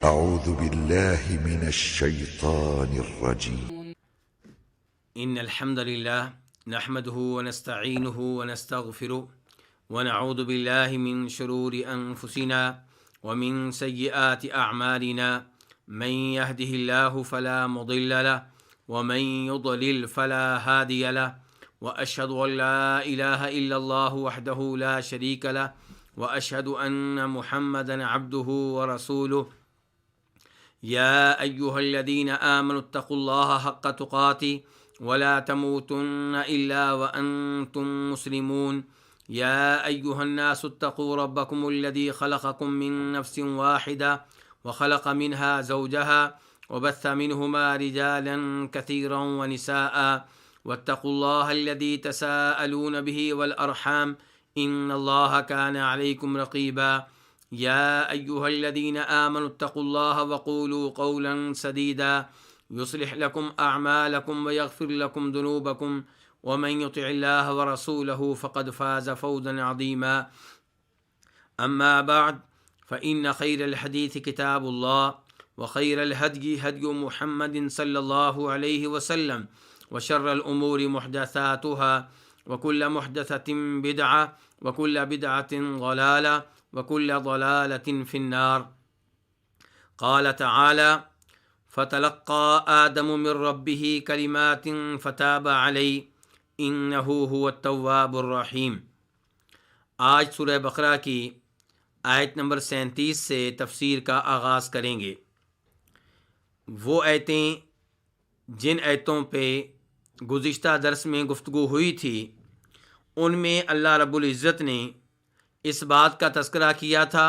أعوذ بالله من الشيطان الرجيم. إن الحمد لله نحمده ونستعينه ونستغفره ونعوذ بالله من شرور أنفسنا ومن سيئات أعمالنا من يهده الله فلا مضل له ومن يضلل فلا هادي له وأشهد أن لا إله إلا الله وحده لا شريك له وأشهد أن محمدا عبده ورسوله يا أيها الذين آمنوا اتقوا الله حق تقاته ولا تموتن إلا وأنتم مسلمون يا أيها الناس اتقوا ربكم الذي خلقكم من نفس واحدة وخلق منها زوجها وبث منهما رجالا كثيرا ونساء واتقوا الله الذي تساءلون به والأرحام إن الله كان عليكم رقيبا يا أيها الذين آمنوا اتقوا الله وقولوا قولا سديدا يصلح لكم أعمالكم ويغفر لكم ذنوبكم ومن يطع الله ورسوله فقد فاز فوزا عظيما أما بعد فإن خير الحديث كتاب الله وخير الهدي هدي محمد صلى الله عليه وسلم وشر الأمور محدثاتها وكل محدثة بدعة وكل بدعة ضلالة وكل ضلالة في النار. قال تعالى: فتلقى آدم من ربه كلمات فتاب عليه إنه هو التواب الرحيم. آج سورہ بقرہ کی آیت نمبر 37 سے تفسیر کا آغاز کریں گے. وہ آیتیں جن آیتوں پہ گزشتہ درس میں گفتگو ہوئی تھی ان میں اللہ رب العزت نے اس بات کا تذکرہ کیا تھا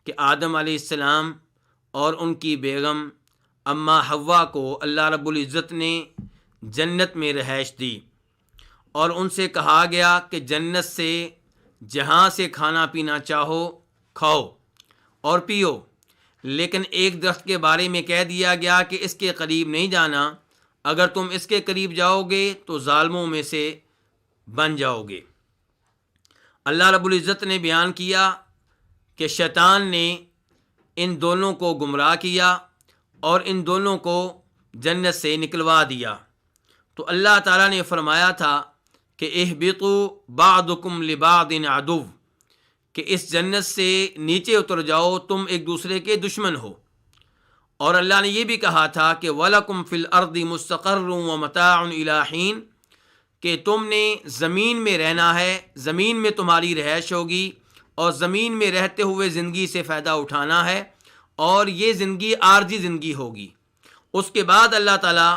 کہ آدم علیہ السلام اور ان کی بیگم اماں حوا کو اللہ رب العزت نے جنت میں رہائش دی اور ان سے کہا گیا کہ جنت سے جہاں سے کھانا پینا چاہو کھاؤ اور پیو، لیکن ایک درخت کے بارے میں کہہ دیا گیا کہ اس کے قریب نہیں جانا، اگر تم اس کے قریب جاؤ گے تو ظالموں میں سے بن جاؤ گے. اللہ رب العزت نے بیان کیا کہ شیطان نے ان دونوں کو گمراہ کیا اور ان دونوں کو جنت سے نکلوا دیا. تو اللہ تعالیٰ نے فرمایا تھا کہ اہبطوا بعضکم لبعض عدو، کہ اس جنت سے نیچے اتر جاؤ، تم ایک دوسرے کے دشمن ہو. اور اللہ نے یہ بھی کہا تھا کہ وَلَكُمْ فِي الْأَرْضِ مُسْتَقَرٌّ وَمَتَاعٌ إِلَىٰ حِينٍ، کہ تم نے زمین میں رہنا ہے، زمین میں تمہاری رہائش ہوگی اور زمین میں رہتے ہوئے زندگی سے فائدہ اٹھانا ہے، اور یہ زندگی عارضی زندگی ہوگی. اس کے بعد اللہ تعالیٰ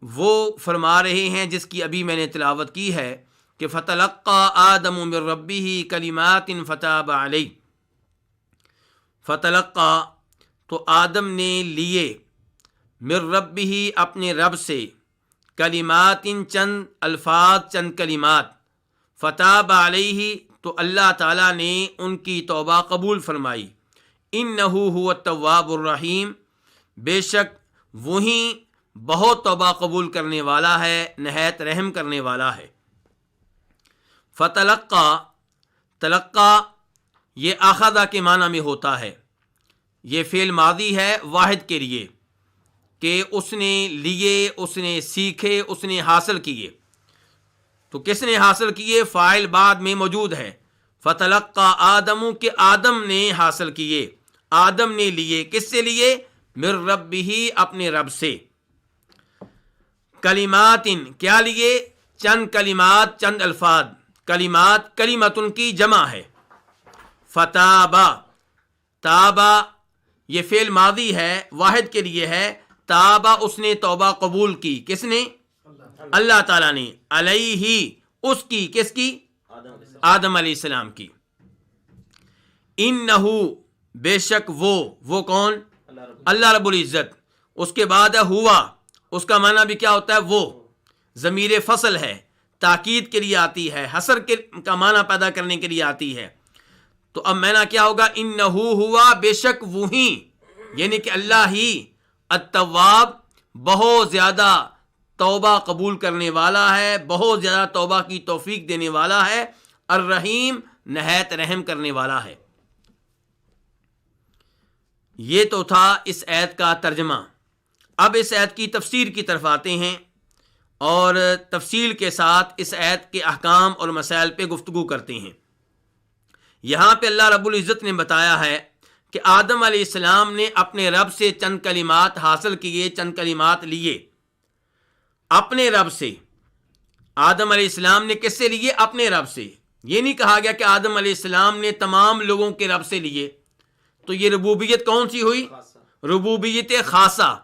وہ فرما رہے ہیں جس کی ابھی میں نے تلاوت کی ہے کہ فَتَلَقَّى آدَمُ مِن رَبِّهِ كَلِمَاتٍ فَتَابَ عَلَيْهِ. فتلقى تو آدم نے لیے من ربہ اپنے رب سے، کلمات چند الفاظ، چند کلمات، فتاب علیہ تو اللہ تعالیٰ نے ان کی توبہ قبول فرمائی. انہ هو التواب الرحیم، بے شک وہی بہت توبہ قبول کرنے والا ہے، نہایت رحم کرنے والا ہے. فتلقى، تلقى یہ اخذ کے معنی میں ہوتا ہے. یہ فعل ماضی ہے واحد کے لیے کہ اس نے لیے، اس نے سیکھے، اس نے حاصل کیے. تو کس نے حاصل کیے؟ فاعل بعد میں موجود ہے. فتلقى آدم، کہ آدم نے حاصل کیے، آدم نے لیے. کس سے لیے؟ من ربہ، اپنے رب سے. کلمات، کیا لیے؟ چند کلمات، چند الفاظ. کلمات کلمتن کی جمع ہے. فتابا، تابا یہ فعل ماضی ہے واحد کے لیے ہے. تابا، اس نے توبہ قبول کی. کس نے؟ اللہ تعالیٰ نے. علیہ، اس کی. کس کی؟ آدم علیہ السلام کی. انہو، بے شک وہ کون؟ اللہ رب العزت. اس کے بعد ہوا، اس کا معنی بھی کیا ہوتا ہے؟ وہ. ضمیر فصل ہے، تاکید کے لیے آتی ہے، حصر کا معنی پیدا کرنے کے لیے آتی ہے. تو اب معنی کیا ہوگا؟ انہو ہوا، بے شک وہی، یعنی کہ اللہ ہی التواب، بہت زیادہ توبہ قبول کرنے والا ہے، بہت زیادہ توبہ کی توفیق دینے والا ہے. الرحیم، نہایت رحم کرنے والا ہے. یہ تو تھا اس آیت کا ترجمہ۔ اب اس آیت کی تفسیر کی طرف آتے ہیں اور تفصیل کے ساتھ اس آیت کے احکام اور مسائل پہ گفتگو کرتے ہیں۔ یہاں پہ اللہ رب العزت نے بتایا ہے کہ آدم علیہ السلام نے اپنے رب سے چند کلمات حاصل کیے، چند کلمات لیے اپنے رب سے۔ آدم علیہ السلام نے کس سے لیے؟ اپنے رب سے۔ یہ نہیں کہا گیا کہ آدم علیہ السلام نے تمام لوگوں کے رب سے لیے، تو یہ ربوبیت کون سی ہوئی؟ ربوبیت خاصہ۔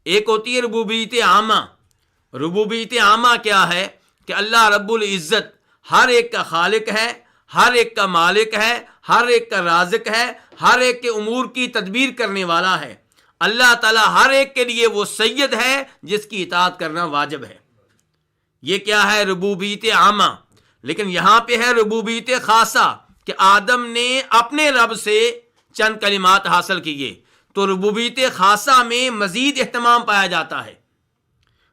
ایک ہوتی ہے ربوبیت عامہ۔ ربوبیت عامہ کیا ہے؟ کہ اللہ رب العزت ہر ایک کا خالق ہے، ہر ایک کا مالک ہے، ہر ایک کا رازق ہے، ہر ایک کے امور کی تدبیر کرنے والا ہے۔ اللہ تعالیٰ ہر ایک کے لیے وہ سید ہے جس کی اطاعت کرنا واجب ہے۔ یہ کیا ہے؟ ربوبیت عامہ۔ لیکن یہاں پہ ہے ربوبیت خاصہ کہ آدم نے اپنے رب سے چند کلمات حاصل کیے، تو ربوبیت خاصہ میں مزید اہتمام پایا جاتا ہے۔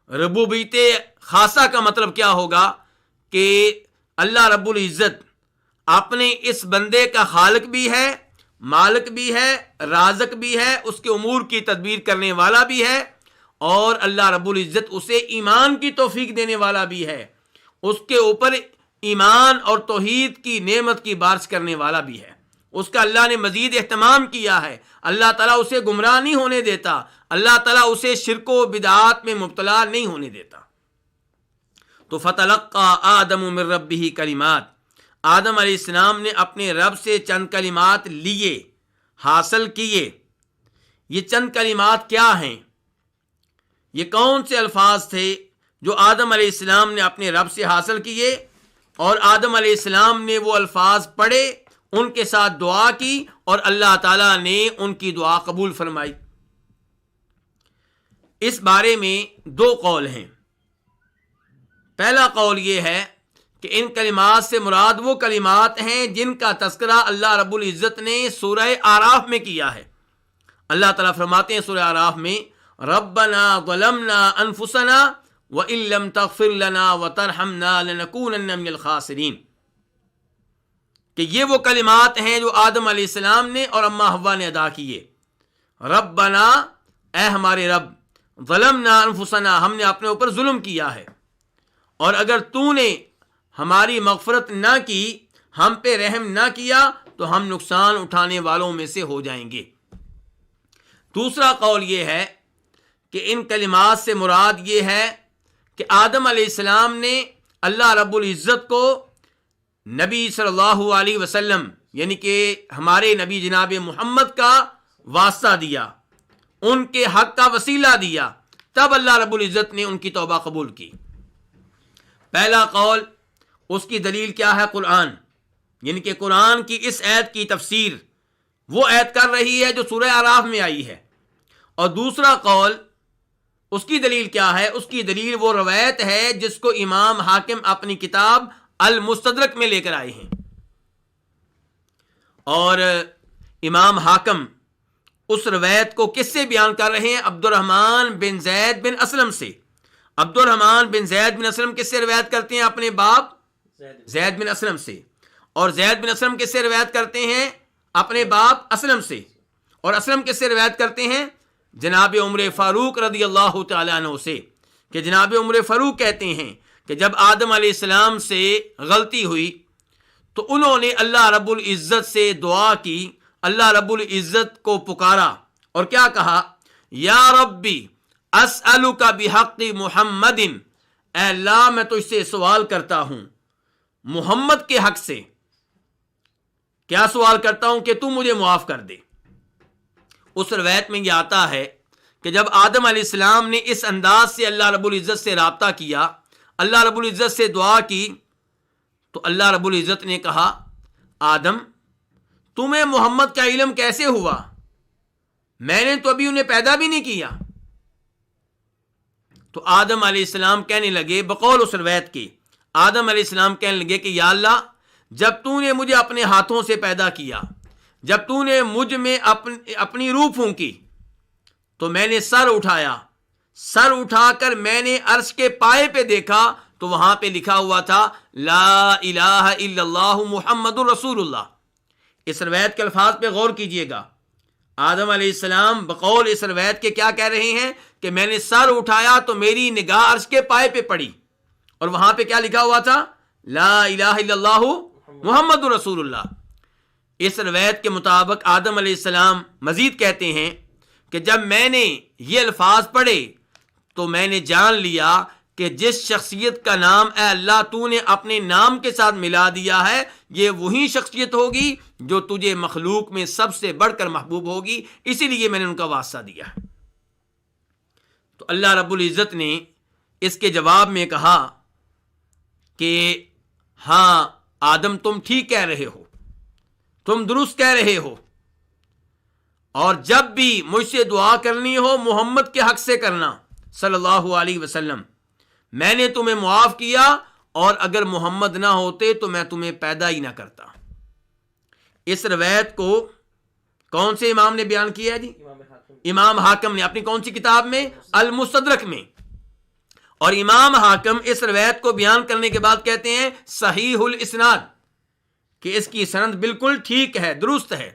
ربوبیت خاصہ کا مطلب کیا ہوگا؟ کہ اللہ رب العزت اپنے اس بندے کا خالق بھی ہے، مالک بھی ہے، رازق بھی ہے، اس کے امور کی تدبیر کرنے والا بھی ہے، اور اللہ رب العزت اسے ایمان کی توفیق دینے والا بھی ہے، اس کے اوپر ایمان اور توحید کی نعمت کی بارش کرنے والا بھی ہے۔ اس کا اللہ نے مزید اہتمام کیا ہے۔ اللہ تعالیٰ اسے گمراہ نہیں ہونے دیتا، اللہ تعالیٰ اسے شرک و بدعات میں مبتلا نہیں ہونے دیتا۔ تو فتلقى آدم من ربه کلمات، آدم علیہ السلام نے اپنے رب سے چند کلمات لیے، حاصل کیے۔ یہ چند کلمات کیا ہیں؟ یہ کون سے الفاظ تھے جو آدم علیہ السلام نے اپنے رب سے حاصل کیے؟ اور آدم علیہ السلام نے وہ الفاظ پڑھے، ان کے ساتھ دعا کی، اور اللہ تعالیٰ نے ان کی دعا قبول فرمائی۔ اس بارے میں دو قول ہیں۔ پہلا قول یہ ہے کہ ان کلمات سے مراد وہ کلمات ہیں جن کا تذکرہ اللہ رب العزت نے سورہ اعراف میں کیا ہے۔ اللہ تعالیٰ فرماتے ہیں سورہ اعراف میں، ربنا ظلمنا انفسنا وَإِن لَّمْ تَغْفِرْ لَنَا وَتَرْحَمْنَا لَنَكُونَنَّ مِنَ الْخَاسِرِينَ، کہ یہ وہ کلمات ہیں جو آدم علیہ السلام نے اور اماں حوا نے ادا کیے۔ ربنا، اے ہمارے رب، ظلمنا انفسنا، ہم نے اپنے اوپر ظلم کیا ہے، اور اگر تو نے ہماری مغفرت نہ کی، ہم پہ رحم نہ کیا، تو ہم نقصان اٹھانے والوں میں سے ہو جائیں گے۔ دوسرا قول یہ ہے کہ ان کلمات سے مراد یہ ہے کہ آدم علیہ السلام نے اللہ رب العزت کو نبی صلی اللہ علیہ وسلم، یعنی کہ ہمارے نبی جناب محمد کا واسطہ دیا، ان کے حق کا وسیلہ دیا، تب اللہ رب العزت نے ان کی توبہ قبول کی۔ پہلا قول، اس کی دلیل کیا ہے؟ قرآن، یعنی کہ قرآن کی اس آیت کی تفسیر وہ آیت کر رہی ہے جو سورہ اعراف میں آئی ہے۔ اور دوسرا قول، اس کی دلیل کیا ہے؟ اس کی دلیل وہ روایت ہے جس کو امام حاکم اپنی کتاب المستدرک میں لے کر آئے ہیں، اور امام حاکم اس روایت کو کس سے بیان کر رہے ہیں؟ عبد الرحمن بن زید بن اسلم سے۔ عبد الرحمن بن زید بن اسلم کس سے روایت کرتے ہیں؟ اپنے باپ زید بن اسلم سے۔ اور زید بن اسلم کس سے روایت کرتے ہیں؟ اپنے باپ اسلم سے۔ اور اسلم کس سے روایت کرتے ہیں؟ جناب عمر فاروق رضی اللہ تعالیٰ عنہ سے، کہ جناب عمر فاروق کہتے ہیں کہ جب آدم علیہ السلام سے غلطی ہوئی تو انہوں نے اللہ رب العزت سے دعا کی، اللہ رب العزت کو پکارا، اور کیا کہا؟ یا ربی اسألک بحق محمد، اے اللہ میں تجھ سے سوال کرتا ہوں محمد کے حق سے۔ کیا سوال کرتا ہوں؟ کہ تو مجھے معاف کر دے۔ اس روایت میں یہ آتا ہے کہ جب آدم علیہ السلام نے اس انداز سے اللہ رب العزت سے رابطہ کیا، اللہ رب العزت سے دعا کی، تو اللہ رب العزت نے کہا، آدم تمہیں محمد کا علم کیسے ہوا؟ میں نے تو ابھی انہیں پیدا بھی نہیں کیا۔ تو آدم علیہ السلام کہنے لگے، بقول اس روایت کے، آدم علیہ السلام کہنے لگے کہ یا اللہ، جب تو نے مجھے اپنے ہاتھوں سے پیدا کیا، جب تو نے مجھ میں اپنی روح پھونکی، تو میں نے سر اٹھایا، سر اٹھا کر میں نے عرش کے پائے پہ دیکھا تو وہاں پہ لکھا ہوا تھا لا الہ الا اللہ محمد رسول اللہ۔ اس روایت کے الفاظ پہ غور کیجئے گا۔ آدم علیہ السلام بقول اس روایت کے کیا کہہ رہے ہیں کہ میں نے سر اٹھایا تو میری نگاہ عرش کے پائے پہ پڑی اور وہاں پہ کیا لکھا ہوا تھا؟ لا الہ الا اللہ محمد رسول اللہ۔ اس روایت کے مطابق آدم علیہ السلام مزید کہتے ہیں کہ جب میں نے یہ الفاظ پڑھے تو میں نے جان لیا کہ جس شخصیت کا نام اے اللہ تو نے اپنے نام کے ساتھ ملا دیا ہے، یہ وہی شخصیت ہوگی جو تجھے مخلوق میں سب سے بڑھ کر محبوب ہوگی، اسی لیے میں نے ان کا واسطہ دیا۔ تو اللہ رب العزت نے اس کے جواب میں کہا کہ ہاں آدم تم ٹھیک کہہ رہے ہو، تم درست کہہ رہے ہو، اور جب بھی مجھ سے دعا کرنی ہو محمد کے حق سے کرنا صلی اللہ علیہ وسلم، میں نے تمہیں معاف کیا، اور اگر محمد نہ ہوتے تو میں تمہیں پیدا ہی نہ کرتا۔ اس روایت کو کون سے امام نے بیان کیا ہے جی؟ امام حاکم نے اپنی کون سی کتاب میں؟ المستدرک میں۔ اور امام حاکم اس روایت کو بیان کرنے کے بعد کہتے ہیں صحیح الاسناد، کہ اس کی سند بالکل ٹھیک ہے، درست ہے۔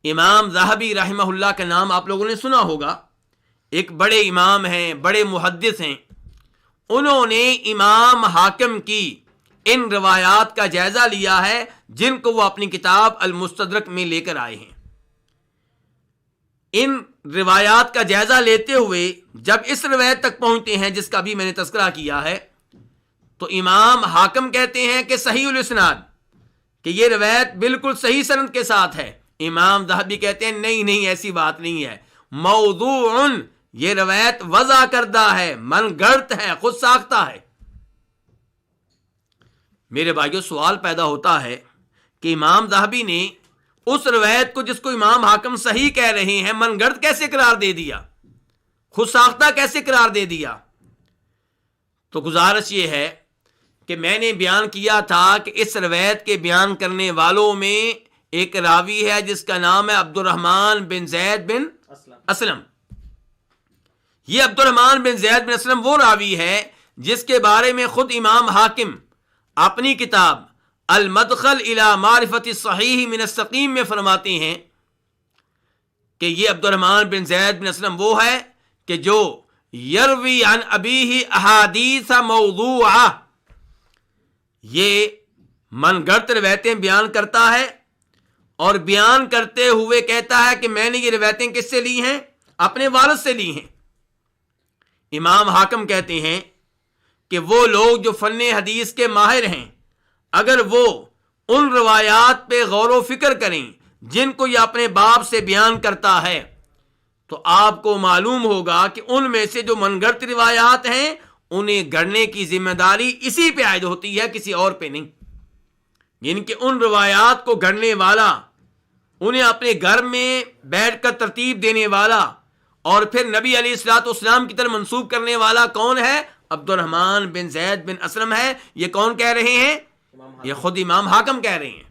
امام ذہبی رحمہ اللہ کا نام آپ لوگوں نے سنا ہوگا، ایک بڑے امام ہیں، بڑے محدث ہیں۔ انہوں نے امام حاکم کی ان روایات کا جائزہ لیا ہے جن کو وہ اپنی کتاب المستدرک میں لے کر آئے ہیں۔ ان روایات کا جائزہ لیتے ہوئے جب اس روایت تک پہنچتے ہیں جس کا بھی میں نے تذکرہ کیا ہے، تو امام حاکم کہتے ہیں کہ صحیح الاسناد، کہ یہ روایت بالکل صحیح سند کے ساتھ ہے۔ امام ذہبی کہتے ہیں نہیں ایسی بات نہیں ہے، موضوع، یہ روایت وضع کردہ ہے، من گڑت ہے، خود ساختہ ہے۔ میرے بھائیو سوال پیدا ہوتا ہے کہ امام ذہبی نے اس روایت کو جس کو امام حاکم صحیح کہہ رہے ہیں من گڑت کیسے قرار دے دیا، خود ساختہ کیسے قرار دے دیا؟ تو گزارش یہ ہے کہ میں نے بیان کیا تھا کہ اس روایت کے بیان کرنے والوں میں ایک راوی ہے جس کا نام ہے عبد الرحمن بن زید بن اسلم۔ یہ عبد الرحمن بن زید بن اسلم وہ راوی ہے جس کے بارے میں خود امام حاکم اپنی کتاب المدخل الی معرفت الصحیح من السقیم میں فرماتے ہیں کہ یہ عبد الرحمن بن زید بن اسلم وہ ہے کہ جو یروی عن ابیہ احادیث موضوعہ، یہ من گڑت روایتیں بیان کرتا ہے اور بیان کرتے ہوئے کہتا ہے کہ میں نے یہ روایتیں کس سے لی ہیں؟ اپنے والد سے لی ہیں۔ امام حاکم کہتے ہیں کہ وہ لوگ جو فن حدیث کے ماہر ہیں، اگر وہ ان روایات پہ غور و فکر کریں جن کو یہ اپنے باپ سے بیان کرتا ہے، تو آپ کو معلوم ہوگا کہ ان میں سے جو من گڑت روایات ہیں انہیں گڑنے کی ذمہ داری اسی پہ عائد ہوتی ہے، کسی اور پہ نہیں۔ یعنی کہ ان روایات کو گڑنے والا، انہیں اپنے گھر میں بیٹھ کر ترتیب دینے والا اور پھر نبی علیہ الصلوۃ والسلام کی طرف منسوب کرنے والا کون ہے؟ عبد الرحمن بن زید بن اسلم ہے۔ یہ کون کہہ رہے ہیں؟ یہ خود امام حاکم کہہ رہے ہیں۔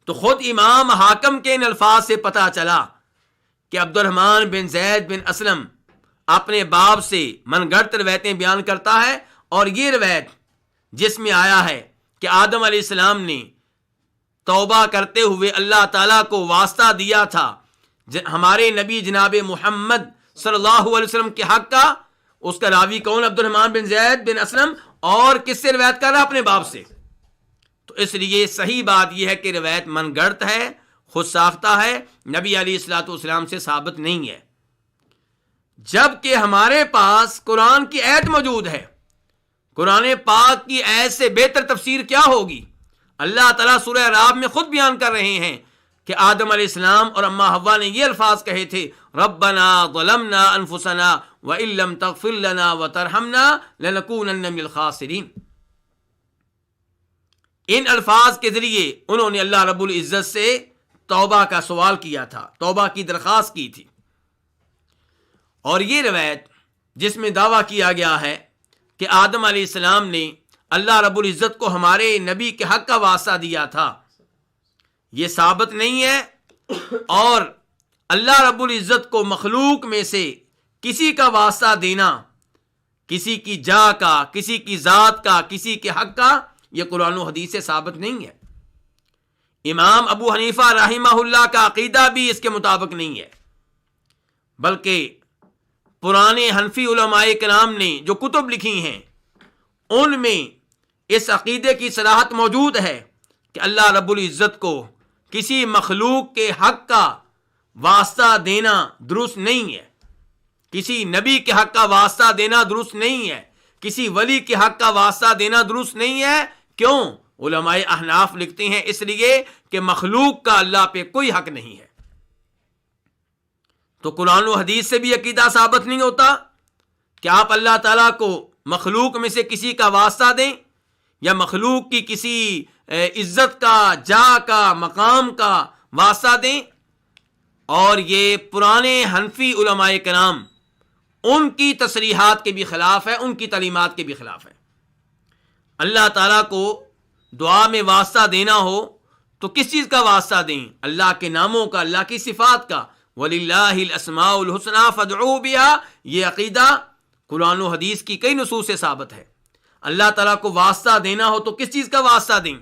تو خود امام حاکم کے ان الفاظ سے پتہ چلا کہ عبد الرحمن بن زید بن اسلم اپنے باپ سے من گڑت روایتیں بیان کرتا ہے، اور یہ روایت جس میں آیا ہے کہ آدم علیہ السلام نے توبہ کرتے ہوئے اللہ تعالیٰ کو واسطہ دیا تھا ہمارے نبی جناب محمد صلی اللہ علیہ وسلم کے حق کا، اس کا راوی کون؟ عبد الرحمن بن زید بن اسلم، اور کس سے روایت کر رہا ہے؟ اپنے باپ سے۔ تو اس لیے صحیح بات یہ ہے کہ روایت من گڑت ہے، خود ساختہ ہے، نبی علیہ الصلوۃ والسلام سے ثابت نہیں ہے، جبکہ ہمارے پاس قرآن کی آیت موجود ہے۔ قرآن پاک کی آیت سے بہتر تفسیر کیا ہوگی؟ اللہ تعالیٰ سورہ اعراف میں خود بیان کر رہے ہیں کہ آدم علیہ السلام اور اما حوا نے یہ الفاظ کہے تھے، ربنا ظلمنا انفسنا وان لم تغفر لنا وترحمنا لنکونن من الخاسرین۔ ان الفاظ کے ذریعے انہوں نے اللہ رب العزت سے توبہ کا سوال کیا تھا، توبہ کی درخواست کی تھی۔ اور یہ روایت جس میں دعویٰ کیا گیا ہے کہ آدم علیہ السلام نے اللہ رب العزت کو ہمارے نبی کے حق کا واسطہ دیا تھا، یہ ثابت نہیں ہے، اور اللہ رب العزت کو مخلوق میں سے کسی کا واسطہ دینا، کسی کی جا کا، کسی کی ذات کا، کسی کے حق کا، یہ قرآن و حدیث سے ثابت نہیں ہے۔ امام ابو حنیفہ رحمہ اللہ کا عقیدہ بھی اس کے مطابق نہیں ہے، بلکہ پرانے حنفی علماء کرام نے جو کتب لکھی ہیں ان میں اس عقیدے کی صراحت موجود ہے کہ اللہ رب العزت کو کسی مخلوق کے حق کا واسطہ دینا درست نہیں ہے، کسی نبی کے حق کا واسطہ دینا درست نہیں ہے، کسی ولی کے حق کا واسطہ دینا درست نہیں ہے۔ کیوں؟ علماء احناف لکھتے ہیں اس لیے کہ مخلوق کا اللہ پہ کوئی حق نہیں ہے۔ تو قرآن و حدیث سے بھی عقیدہ ثابت نہیں ہوتا کہ آپ اللہ تعالیٰ کو مخلوق میں سے کسی کا واسطہ دیں یا مخلوق کی کسی عزت کا، جا کا، مقام کا واسطہ دیں۔ اور یہ پرانے حنفی علماء کرام ان کی تصریحات کے بھی خلاف ہے، ان کی تعلیمات کے بھی خلاف ہے۔ اللہ تعالیٰ کو دعا میں واسطہ دینا ہو تو کس چیز کا واسطہ دیں؟ اللہ کے ناموں کا، اللہ کی صفات کا۔ وَلِلَّهِ الْأَسْمَاءُ الْحُسْنَى فَادْعُوهُ بِهَا، یہ عقیدہ قرآن و حدیث کی کئی نصوص سے ثابت ہے۔ اللہ تعالیٰ کو واسطہ دینا ہو تو کس چیز کا واسطہ دیں؟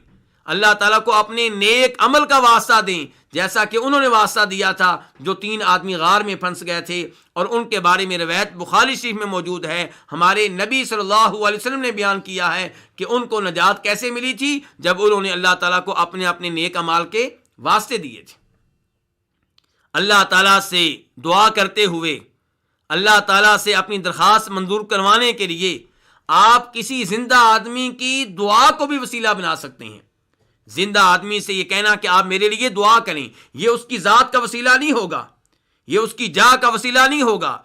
اللہ تعالیٰ کو اپنے نیک عمل کا واسطہ دیں، جیسا کہ انہوں نے واسطہ دیا تھا جو 3 آدمی غار میں پھنس گئے تھے، اور ان کے بارے میں روایت بخاری شریف میں موجود ہے۔ ہمارے نبی صلی اللہ علیہ وسلم نے بیان کیا ہے کہ ان کو نجات کیسے ملی تھی، جب انہوں نے اللہ تعالیٰ کو اپنے اپنے نیک اعمال کے واسطے دیے تھے۔ اللہ تعالیٰ سے دعا کرتے ہوئے، اللہ تعالیٰ سے اپنی درخواست منظور کروانے کے لیے آپ کسی زندہ آدمی کی دعا کو بھی وسیلہ بنا سکتے ہیں۔ زندہ آدمی سے یہ کہنا کہ آپ میرے لیے دعا کریں، یہ اس کی ذات کا وسیلہ نہیں ہوگا، یہ اس کی جا کا وسیلہ نہیں ہوگا،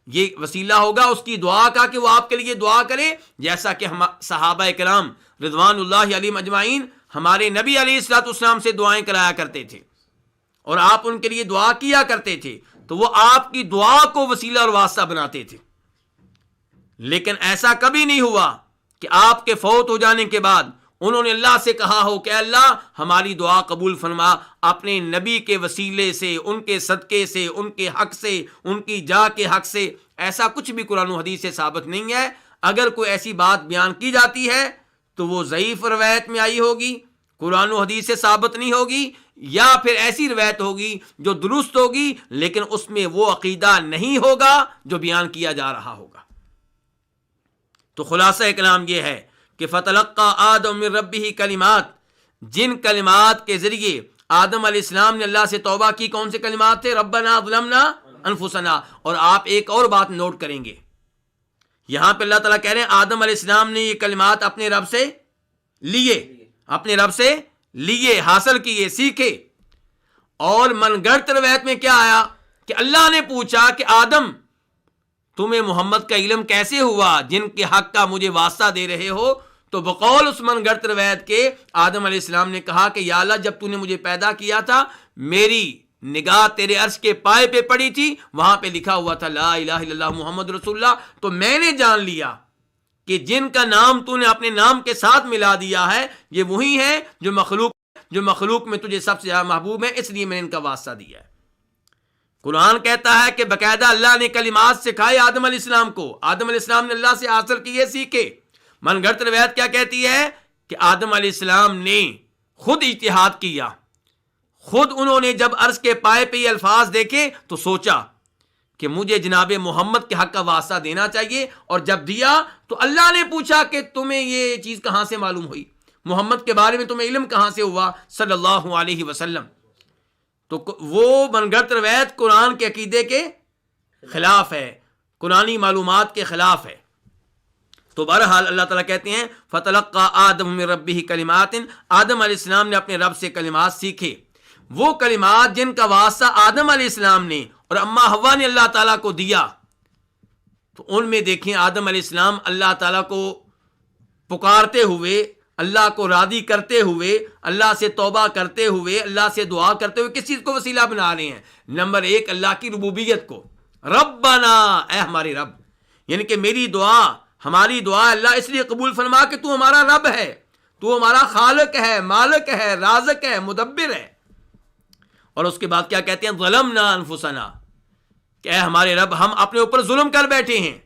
یہ وسیلہ ہوگا اس کی دعا کا کہ وہ آپ کے لیے دعا کرے، جیسا کہ صحابہ کرام رضوان اللہ علیہم اجمعین ہمارے نبی علیہ الصلوۃ والسلام سے دعائیں کرایا کرتے تھے اور آپ ان کے لیے دعا کیا کرتے تھے، تو وہ آپ کی دعا کو وسیلہ اور واسطہ بناتے تھے۔ لیکن ایسا کبھی نہیں ہوا کہ آپ کے فوت ہو جانے کے بعد انہوں نے اللہ سے کہا ہو کہ اللہ ہماری دعا قبول فرما، اپنے نبی کے وسیلے سے، ان کے صدقے سے، ان کے حق سے، ان کی جا کے حق سے۔ ایسا کچھ بھی قرآن و حدیث سے ثابت نہیں ہے۔ اگر کوئی ایسی بات بیان کی جاتی ہے تو وہ ضعیف روایت میں آئی ہوگی، قرآن و حدیث سے ثابت نہیں ہوگی، یا پھر ایسی روایت ہوگی جو درست ہوگی لیکن اس میں وہ عقیدہ نہیں ہوگا جو بیان کیا جا رہا ہوگا۔ تو خلاصہ کلام یہ ہے کہ فتلقى آدم من ربه کلمات، جن کلمات کے ذریعے آدم علیہ السلام نے اللہ سے توبہ کی، کون سے کلمات تھے؟ ربنا ظلمنا انفسنا۔ اور آپ ایک اور بات نوٹ کریں گے، یہاں پہ اللہ تعالیٰ کہہ رہے ہیں آدم علیہ السلام نے یہ کلمات اپنے رب سے لیے، اپنے رب سے لیے، حاصل کیے، سیکھے۔ اور من گڑت روایت میں کیا آیا کہ اللہ نے پوچھا کہ آدم تمہیں محمد کا علم کیسے ہوا جن کے حق کا مجھے واسطہ دے رہے ہو؟ تو بقول اس من گڑت روایت کے آدم علیہ السلام نے کہا کہ یا اللہ جب تو نے مجھے پیدا کیا تھا میری نگاہ تیرے عرش کے پائے پہ پڑی تھی، وہاں پہ لکھا ہوا تھا لا الہ الا اللہ محمد رسول اللہ، تو میں نے جان لیا کہ جن کا نام تو نے اپنے نام کے ساتھ ملا دیا ہے یہ وہی ہے جو مخلوق میں تجھے سب سے زیادہ محبوب ہے، اس لیے میں نے ان کا واسطہ دیا ہے۔ قرآن کہتا ہے کہ باقاعدہ اللہ نے کلمات سکھائے آدم علیہ السلام کو، آدم علیہ السلام نے اللہ سے حاصل کیے، سیکھے۔ من گھڑت روایت کیا کہتی ہے کہ آدم علیہ السلام نے خود اجتہاد کیا، خود انہوں نے جب عرش کے پائے پہ یہ الفاظ دیکھے تو سوچا کہ مجھے جناب محمد کے حق کا واسطہ دینا چاہیے، اور جب دیا تو اللہ نے پوچھا کہ تمہیں یہ چیز کہاں سے معلوم ہوئی، محمد کے بارے میں تمہیں علم کہاں سے ہوا صلی اللہ علیہ وسلم۔ تو وہ من گھڑت روایت قرآن کے عقیدے کے خلاف ہے، قرآنی معلومات کے خلاف ہے۔ تو بہرحال اللہ تعالیٰ کہتے ہیں فتلقى آدم من ربه کلمات، آدم علیہ السلام نے اپنے رب سے کلمات سیکھے، وہ کلمات جن کا واسطہ آدم علیہ السلام نے اور اما حوا نے اللہ تعالیٰ کو دیا۔ تو ان میں دیکھیں آدم علیہ السلام اللہ تعالیٰ کو پکارتے ہوئے، اللہ کو راضی کرتے ہوئے، اللہ سے توبہ کرتے ہوئے، اللہ سے دعا کرتے ہوئے کس چیز کو وسیلہ بنا رہے ہیں؟ نمبر 1 اللہ کی ربوبیت کو، ربنا اے ہمارے رب، یعنی کہ میری دعا، ہماری دعا اللہ اس لیے قبول فرما کہ تو ہمارا رب ہے، تو ہمارا خالق ہے، مالک ہے، رازق ہے، مدبر ہے۔ اور اس کے بعد کیا کہتے ہیں؟ ظلمنا انفسنا، کہ اے ہمارے رب ہم اپنے اوپر ظلم کر بیٹھے ہیں،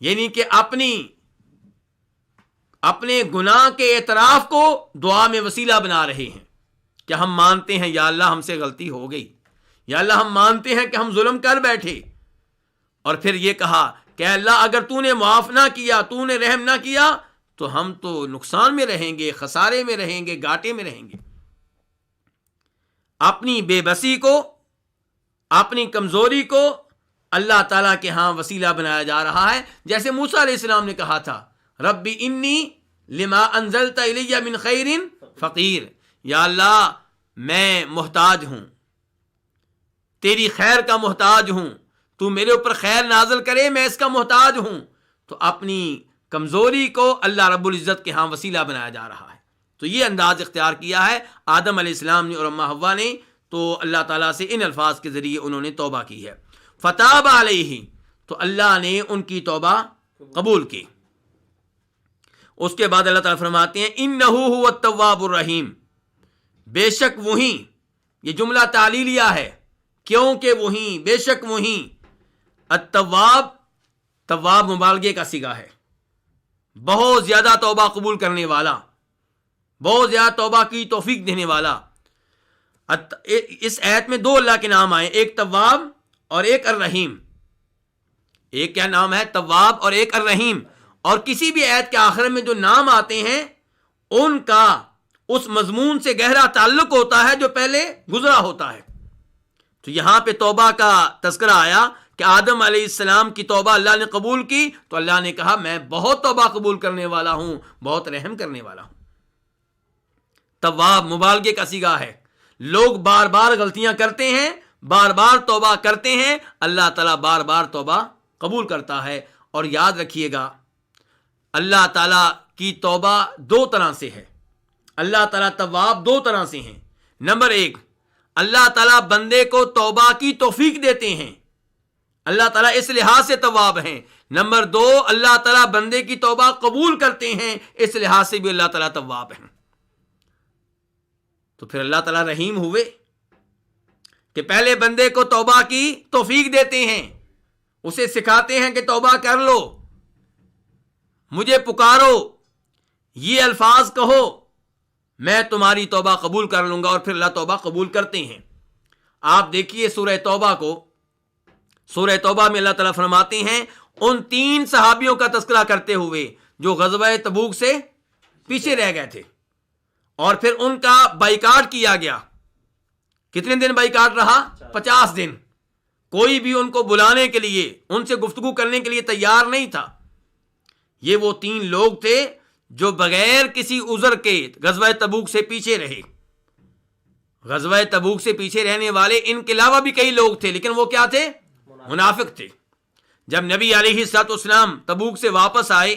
یعنی کہ اپنے گناہ کے اعتراف کو دعا میں وسیلہ بنا رہے ہیں۔ کہ ہم مانتے ہیں یا اللہ ہم سے غلطی ہو گئی، یا اللہ ہم مانتے ہیں کہ ہم ظلم کر بیٹھے، اور پھر یہ کہا کہ اللہ اگر تو نے معاف نہ کیا، تو نے رحم نہ کیا، تو ہم تو نقصان میں رہیں گے، خسارے میں رہیں گے، گھاٹے میں رہیں گے۔ اپنی بے بسی کو، اپنی کمزوری کو اللہ تعالیٰ کے ہاں وسیلہ بنایا جا رہا ہے، جیسے موسیٰ علیہ السلام نے کہا تھا ربی انی لما انزلت الی من خیر فقیر، یا اللہ میں محتاج ہوں، تیری خیر کا محتاج ہوں، تو میرے اوپر خیر نازل کرے، میں اس کا محتاج ہوں۔ تو اپنی کمزوری کو اللہ رب العزت کے ہاں وسیلہ بنایا جا رہا ہے۔ تو یہ انداز اختیار کیا ہے آدم علیہ السلام نے اور اماں حوا نے، تو اللہ تعالیٰ سے ان الفاظ کے ذریعے انہوں نے توبہ کی ہے۔ فتاب علیہ، تو اللہ نے ان کی توبہ قبول کی۔ اس کے بعد اللہ تعالیٰ فرماتے ہیں انہ هو التواب الرحیم، بے شک وہی، یہ جملہ تعلیلیہ ہے، کیونکہ وہی، بے شک وہی، التواب، تواب مبالغے کا صیغہ ہے، بہت زیادہ توبہ قبول کرنے والا، بہت زیادہ توبہ کی توفیق دینے والا۔ اس آیت میں دو اللہ کے نام آئے، ایک تواب اور ایک الرحیم۔ ایک کیا نام ہے؟ تواب، اور ایک الرحیم۔ اور کسی بھی آیت کے آخر میں جو نام آتے ہیں ان کا اس مضمون سے گہرا تعلق ہوتا ہے جو پہلے گزرا ہوتا ہے۔ تو یہاں پہ توبہ کا تذکرہ آیا کہ آدم علیہ السلام کی توبہ اللہ نے قبول کی، تو اللہ نے کہا میں بہت توبہ قبول کرنے والا ہوں، بہت رحم کرنے والا ہوں۔ تواب مبالغے کا صیغہ ہے، لوگ بار بار غلطیاں کرتے ہیں، بار بار توبہ کرتے ہیں، اللہ تعالیٰ بار بار توبہ قبول کرتا ہے۔ اور یاد رکھیے گا اللہ تعالیٰ کی توبہ دو طرح سے ہے، اللہ تعالیٰ تواب دو طرح سے ہیں۔ نمبر ایک، اللہ تعالیٰ بندے کو توبہ کی توفیق دیتے ہیں، اللہ تعالیٰ اس لحاظ سے تواب ہیں۔ نمبر دو، اللہ تعالیٰ بندے کی توبہ قبول کرتے ہیں، اس لحاظ سے بھی اللہ تعالیٰ تواب ہیں۔ تو پھر اللہ تعالیٰ رحیم ہوئے کہ پہلے بندے کو توبہ کی توفیق دیتے ہیں، اسے سکھاتے ہیں کہ توبہ کر لو، مجھے پکارو، یہ الفاظ کہو، میں تمہاری توبہ قبول کر لوں گا، اور پھر اللہ توبہ قبول کرتے ہیں۔ آپ دیکھیے سورہ توبہ کو، سورہ توبہ میں اللہ تعالیٰ فرماتے ہیں ان 3 صحابیوں کا تذکرہ کرتے ہوئے جو غزوہ تبوک سے پیچھے رہ گئے تھے، اور پھر ان کا بائیکاٹ کیا گیا۔ کتنے دن بائیکاٹ رہا؟ 50 دن۔ کوئی بھی ان کو بلانے کے لیے، ان سے گفتگو کرنے کے لیے تیار نہیں تھا۔ یہ وہ 3 لوگ تھے جو بغیر کسی عذر کے غزوہ تبوک سے پیچھے رہے۔ غزوہ تبوک سے پیچھے رہنے والے ان کے علاوہ بھی کئی لوگ تھے، لیکن وہ کیا تھے؟ منافق تھے۔ جب نبی علیہ الصلوۃ والسلام تبوک سے واپس آئے،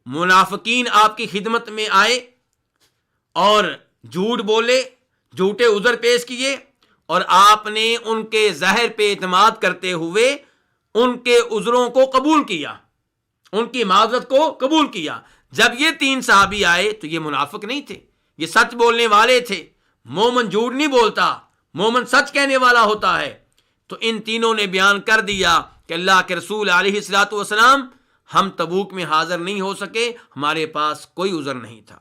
منافقین آپ کی خدمت میں آئے اور جھوٹ بولے، جھوٹے عذر پیش کیے، اور آپ نے ان کے ظاہر پہ اعتماد کرتے ہوئے ان کے عذروں کو قبول کیا، ان کی معذرت کو قبول کیا۔ جب یہ 3 صحابی آئے تو یہ منافق نہیں تھے، یہ سچ بولنے والے تھے۔ مومن جھوٹ نہیں بولتا، مومن سچ کہنے والا ہوتا ہے۔ تو ان تینوں نے بیان کر دیا کہ اللہ کے رسول علیہ الصلوۃ والسلام، ہم تبوک میں حاضر نہیں ہو سکے، ہمارے پاس کوئی عذر نہیں تھا،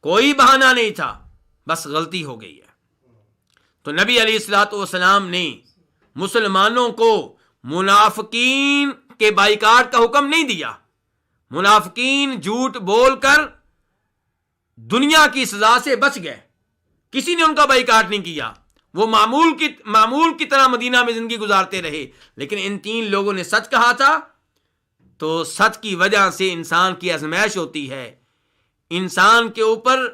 کوئی بہانہ نہیں تھا، بس غلطی ہو گئی ہے۔ تو نبی علیہ الصلوۃ والسلام نے مسلمانوں کو منافقین کے بائیکاٹ کا حکم نہیں دیا۔ منافقین جھوٹ بول کر دنیا کی سزا سے بچ گئے، کسی نے ان کا بائیکاٹ نہیں کیا، وہ معمول کی طرح مدینہ میں زندگی گزارتے رہے۔ لیکن ان 3 لوگوں نے سچ کہا تھا، تو سچ کی وجہ سے انسان کی آزمائش ہوتی ہے، انسان کے اوپر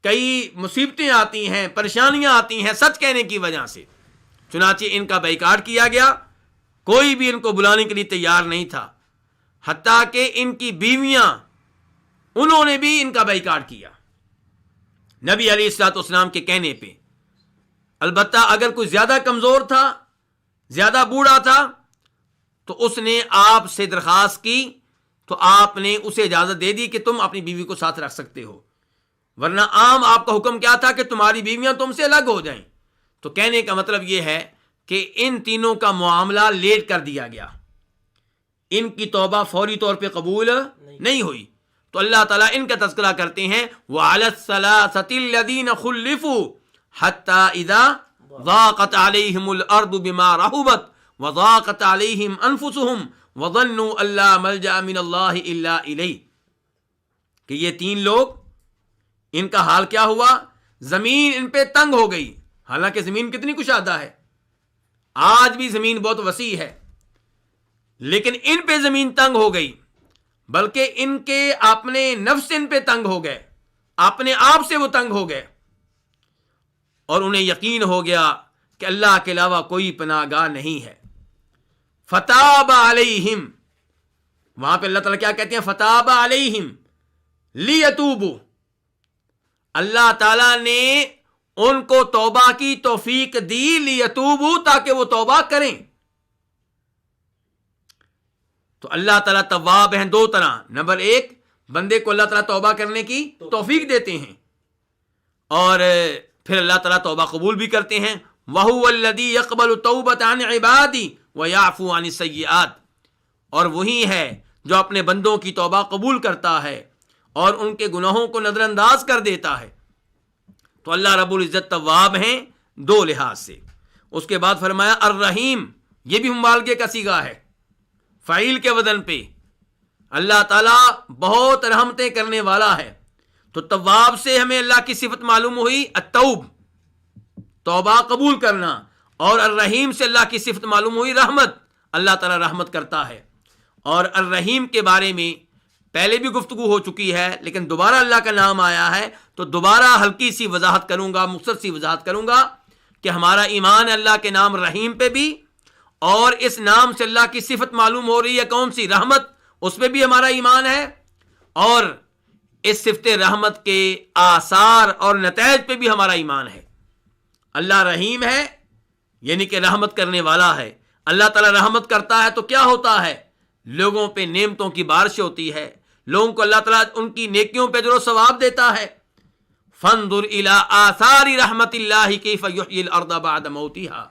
کئی مصیبتیں آتی ہیں، پریشانیاں آتی ہیں سچ کہنے کی وجہ سے۔ چنانچہ ان کا بائیکاٹ کیا گیا، کوئی بھی ان کو بلانے کے لیے تیار نہیں تھا، حتیٰ کہ ان کی بیویاں، انہوں نے بھی ان کا بائیکاٹ کیا نبی علیہ الصلوۃ والسلام کے کہنے پہ۔ البتہ اگر کوئی زیادہ کمزور تھا، زیادہ بوڑھا تھا، تو اس نے آپ سے درخواست کی، تو آپ نے اسے اجازت دے دی کہ تم اپنی بیوی کو ساتھ رکھ سکتے ہو، ورنہ عام آپ کا حکم کیا تھا کہ تمہاری بیویاں تم سے الگ ہو جائیں۔ تو کہنے کا مطلب یہ ہے کہ ان تینوں کا معاملہ لیٹ کر دیا گیا، ان کی توبہ فوری طور پہ قبول نہیں ہوئی۔ تو اللہ تعالیٰ ان کا تذکرہ کرتے ہیں وَعَلَى الثَّلَاثَةِ الَّذِينَ خُلِّفُوا، حتی اذا ضاقت علیہم الارض بما رحبت وضاقت علیہم انفسہم وظنوا ان لا ملجأ من اللہ الا الیہ. کہ یہ تین لوگ، ان کا حال کیا ہوا؟ زمین ان پہ تنگ ہو گئی. حالانکہ زمین کتنی کشادہ ہے، آج بھی زمین بہت وسیع ہے، لیکن ان پہ زمین تنگ ہو گئی، بلکہ ان کے اپنے نفس سے ان پہ تنگ ہو گئے، اپنے آپ سے وہ تنگ ہو گئے، اور انہیں یقین ہو گیا کہ اللہ کے علاوہ کوئی پناہ گاہ نہیں ہے. فتاب علیہم، وہاں پہ اللہ تعالیٰ کیا کہتے ہیں؟ فتاب علیہم لیتوبوا. اللہ تعالیٰ نے ان کو توبہ کی توفیق دی، لیتوبوا، تاکہ وہ توبہ کریں. تو اللہ تعالیٰ تواب ہیں دو طرح. نمبر ایک، بندے کو اللہ تعالیٰ توبہ کرنے کی توفیق دیتے ہیں، اور پھر اللہ تعالیٰ توبہ قبول بھی کرتے ہیں. وَهُوَ الَّذِي يَقْبَلُ التَّوْبَةَ عَنْ عِبَادِهِ وَيَعْفُو عَنِ السَّيِّئَاتِ. اور وہی ہے جو اپنے بندوں کی توبہ قبول کرتا ہے اور ان کے گناہوں کو نظر انداز کر دیتا ہے. تو اللہ رب العزت تواب ہیں دو لحاظ سے. اس کے بعد فرمایا الرحیم، یہ بھی مبالغے کا صیغہ ہے، فعیل کے وزن پہ. اللہ تعالیٰ بہت رحمتیں کرنے والا ہے. تو تواب سے ہمیں اللہ کی صفت معلوم ہوئی، التوب، توبہ قبول کرنا، اور الرحیم سے اللہ کی صفت معلوم ہوئی، رحمت. اللہ تعالیٰ رحمت کرتا ہے. اور الرحیم کے بارے میں پہلے بھی گفتگو ہو چکی ہے، لیکن دوبارہ اللہ کا نام آیا ہے تو دوبارہ ہلکی سی وضاحت کروں گا، مختصر سی وضاحت کروں گا کہ ہمارا ایمان ہے اللہ کے نام رحیم پہ بھی، اور اس نام سے اللہ کی صفت معلوم ہو رہی ہے کون سی؟ رحمت. اس پہ بھی ہمارا ایمان ہے، اور اس صفت رحمت کے آثار اور نتائج پہ بھی ہمارا ایمان ہے. اللہ رحیم ہے، یعنی کہ رحمت کرنے والا ہے. اللہ تعالیٰ رحمت کرتا ہے تو کیا ہوتا ہے؟ لوگوں پہ نعمتوں کی بارش ہوتی ہے، لوگوں کو اللہ تعالیٰ ان کی نیکیوں پہ اجر و ثواب دیتا ہے. فانظر الی آثار رحمت اللہ کیف یحیی الارض بعد موتها.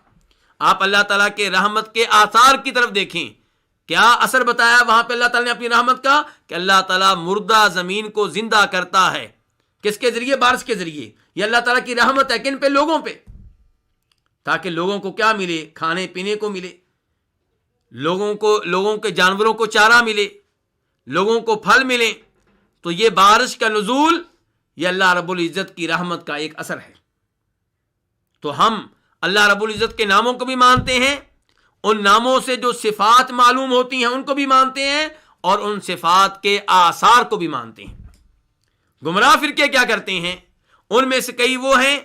آپ اللہ تعالیٰ کے رحمت کے آثار کی طرف دیکھیں. کیا اثر بتایا وہاں پہ اللہ تعالیٰ نے اپنی رحمت کا؟ کہ اللہ تعالیٰ مردہ زمین کو زندہ کرتا ہے. کس کے ذریعے؟ بارش کے ذریعے. یہ اللہ تعالیٰ کی رحمت ہے. کن پہ؟ لوگوں پہ، تاکہ لوگوں کو کیا ملے؟ کھانے پینے کو ملے، لوگوں کے جانوروں کو چارہ ملے، لوگوں کو پھل ملے. تو یہ بارش کا نزول یہ اللہ رب العزت کی رحمت کا ایک اثر ہے. تو ہم اللہ رب العزت کے ناموں کو بھی مانتے ہیں، ان ناموں سے جو صفات معلوم ہوتی ہیں ان کو بھی مانتے ہیں، اور ان صفات کے آثار کو بھی مانتے ہیں. گمراہ فرقے کیا کرتے ہیں؟ ان میں سے کئی وہ ہیں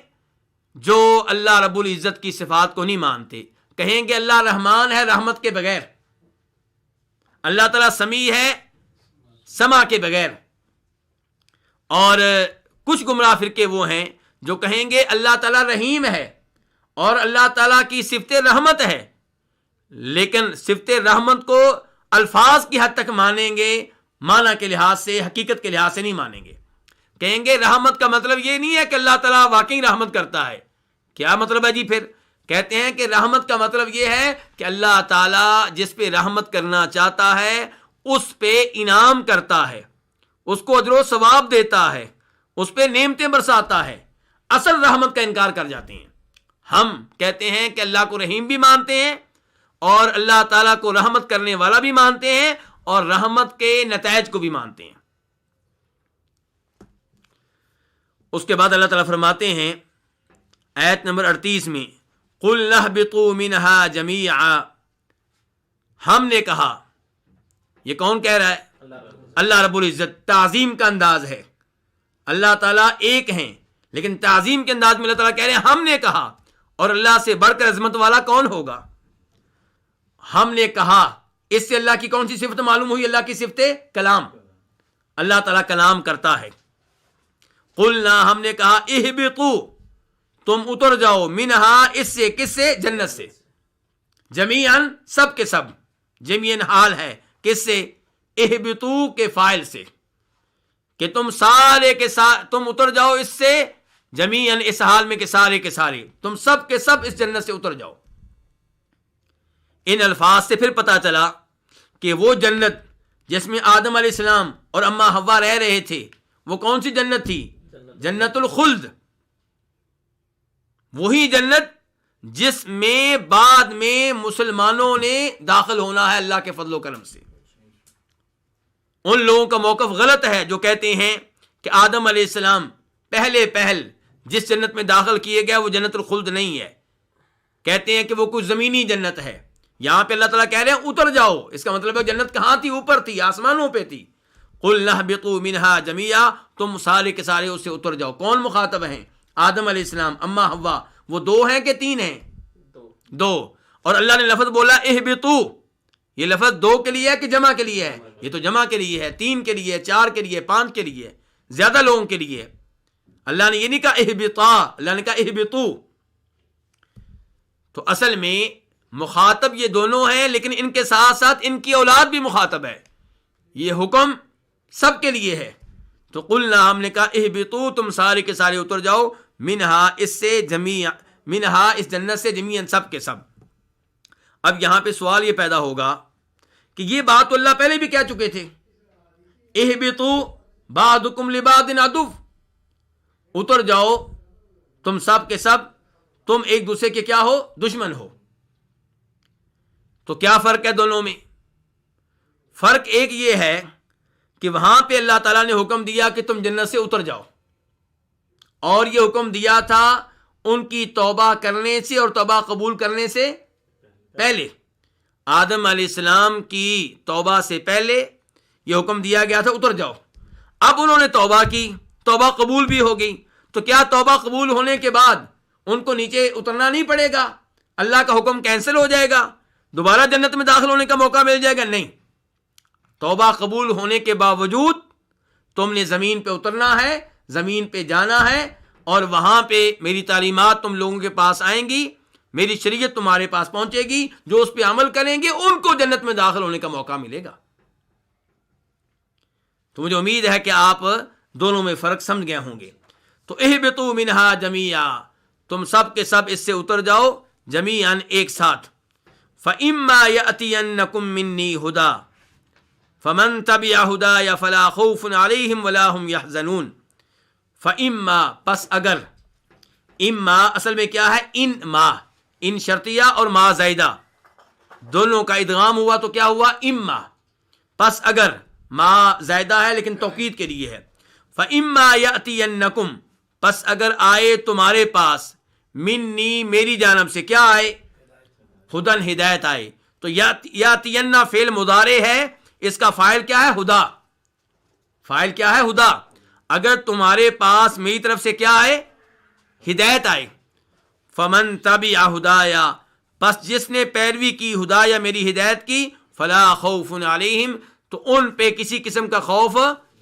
جو اللہ رب العزت کی صفات کو نہیں مانتے. کہیں گے اللہ رحمان ہے رحمت کے بغیر، اللہ تعالیٰ سمیع ہے سمع کے بغیر. اور کچھ گمراہ فرقے وہ ہیں جو کہیں گے اللہ تعالیٰ رحیم ہے اور اللہ تعالیٰ کی صفت رحمت ہے، لیکن صفت رحمت کو الفاظ کی حد تک مانیں گے، معنی کے لحاظ سے، حقیقت کے لحاظ سے نہیں مانیں گے. کہیں گے رحمت کا مطلب یہ نہیں ہے کہ اللہ تعالیٰ واقعی رحمت کرتا ہے. کیا مطلب ہے جی؟ پھر کہتے ہیں کہ رحمت کا مطلب یہ ہے کہ اللہ تعالیٰ جس پہ رحمت کرنا چاہتا ہے اس پہ انعام کرتا ہے، اس کو اجر و ثواب دیتا ہے، اس پہ نعمتیں برساتا ہے. اصل رحمت کا انکار کر جاتے ہیں. ہم کہتے ہیں کہ اللہ کو رحیم بھی مانتے ہیں، اور اللہ تعالیٰ کو رحمت کرنے والا بھی مانتے ہیں، اور رحمت کے نتائج کو بھی مانتے ہیں. اس کے بعد اللہ تعالیٰ فرماتے ہیں آیت نمبر 38 میں، قُلْ نَهْبِطُوا مِنْهَا جَمِيعًا. ہم نے کہا، یہ کون کہہ رہا ہے؟ اللہ رب العزت. تعظیم کا انداز ہے. اللہ تعالیٰ ایک ہیں، لیکن تعظیم کے انداز میں اللہ تعالیٰ کہہ رہے ہیں ہم نے کہا. اور اللہ سے بڑھ کر عظمت والا کون ہوگا؟ ہم نے کہا. اس سے اللہ کی کون سی صفت معلوم ہوئی؟ اللہ کی صفت کلام. اللہ تعالیٰ کلام کرتا ہے. قلنا، ہم نے کہا، اہبطوا، تم اتر جاؤ، منہا، اس سے، کس سے؟ جنت سے. جمیعاً، سب کے سب. جمیعاً حال ہے کس سے؟ اہبطوا کے فاعل سے، کہ تم سارے کے سارے تم اتر جاؤ اس سے، جمیعاً اس حال میں کہ سارے کے سارے تم سب کے سب اس جنت سے اتر جاؤ. ان الفاظ سے پھر پتا چلا کہ وہ جنت جس میں آدم علیہ السلام اور اماں حوا رہ رہے تھے، وہ کون سی جنت تھی؟ جنت الخلد. وہی جنت جس میں بعد میں مسلمانوں نے داخل ہونا ہے اللہ کے فضل و کرم سے۔ ان لوگوں کا موقف غلط ہے جو کہتے ہیں کہ آدم علیہ السلام پہل جس جنت میں داخل کیے گئے وہ جنت الخلد نہیں ہے، کہتے ہیں کہ وہ کچھ زمینی جنت ہے۔ یہاں پہ اللہ تعالیٰ کہہ رہے ہیں اتر جاؤ، اس کا مطلب ہے جنت کہاں تھی؟ اوپر تھی، آسمانوں پہ تھی۔ قُلْ نَهْبِطُوا مِنْهَا جَمِيعًا، تم سارے کے سارے اس سے اتر جاؤ۔ کون مخاطب ہیں؟ آدم علیہ السلام، اما حوا۔ وہ دو ہیں کہ تین ہیں؟ دو۔ اور اللہ نے لفظ بولا اہبطوا، یہ لفظ دو کے لیے ہے کہ جمع کے لیے ہے؟ یہ تو جمع کے لیے ہے، تین کے لیے، چار کے لیے، پانچ کے لیے، زیادہ لوگوں کے لیے۔ اللہ نے یہ نہیں کہا اہبطا، اللہ نے کہا اہبطوا۔ تو اصل میں مخاطب یہ دونوں ہیں، لیکن ان کے ساتھ ساتھ ان کی اولاد بھی مخاطب ہے۔ یہ حکم سب کے لیے ہے۔ تو قلنا، ہم نے کہا اہبطوا، تم سارے کے سارے اتر جاؤ، منہا، اس سے جمیع، منہا اس جنت سے، جمیعاً سب کے سب۔ اب یہاں پہ سوال یہ پیدا ہوگا کہ یہ بات تو اللہ پہلے بھی کہہ چکے تھے، اہبطوا بعضکم لبعض عدو، اتر جاؤ تم سب کے سب، تم ایک دوسرے کے کیا ہو؟ دشمن ہو۔ تو کیا فرق ہے دونوں میں؟ فرق ایک یہ ہے کہ وہاں پہ اللہ تعالیٰ نے حکم دیا کہ تم جنت سے اتر جاؤ، اور یہ حکم دیا تھا ان کی توبہ کرنے سے اور توبہ قبول کرنے سے پہلے۔ آدم علیہ السلام کی توبہ سے پہلے یہ حکم دیا گیا تھا اتر جاؤ۔ اب انہوں نے توبہ کی، توبہ قبول بھی ہو گئی، تو کیا توبہ قبول ہونے کے بعد ان کو نیچے اترنا نہیں پڑے گا؟ اللہ کا حکم کینسل ہو جائے گا؟ دوبارہ جنت میں داخل ہونے کا موقع مل جائے گا؟ نہیں، توبہ قبول ہونے کے باوجود تم نے زمین پہ اترنا ہے، زمین پہ جانا ہے، اور وہاں پہ میری تعلیمات تم لوگوں کے پاس آئیں گی، میری شریعت تمہارے پاس پہنچے گی، جو اس پہ عمل کریں گے ان کو جنت میں داخل ہونے کا موقع ملے گا۔ تو مجھے امید ہے کہ آپ دونوں میں فرق سمجھ گئے ہوں گے۔ تو اہبطوا منہا جمیعا، تم سب کے سب اس سے اتر جاؤ جمیعاً، ایک ساتھ۔ فَإِمَّا يَأْتِيَنَّكُم مِّنِّي هُدًى فَمَن تَبِعَ هُدَايَ فَلَا خَوْفٌ عَلَيْهِمْ وَلَا هُمْ يَحْزَنُونَ۔ فَإِمَّا، پس اگر، اما اصل میں کیا ہے؟ ان شرطیہ اور ما زائدہ دونوں کا ادغام ہوا تو کیا ہوا؟ اما، پس اگر، ما زائدہ ہے لیکن توکید کے لیے ہے۔ فَإِمَّا يَأْتِيَنَّكُم، پس اگر آئے تمہارے پاس، منی میری جانب سے، کیا آئے؟ ہدن، ہدایت آئے۔ تو یاتین فعل مضارع ہے، اس کا فاعل کیا ہے؟ ہدا۔ فاعل کیا ہے؟ ہدا۔ اگر تمہارے پاس میری طرف سے کیا آئے؟ ہدایت آئے۔ فمن تبع ہدایا، پس جس نے پیروی کی ہدایا میری ہدایت کی، فلا خوف علیہم، تو ان پہ کسی قسم کا خوف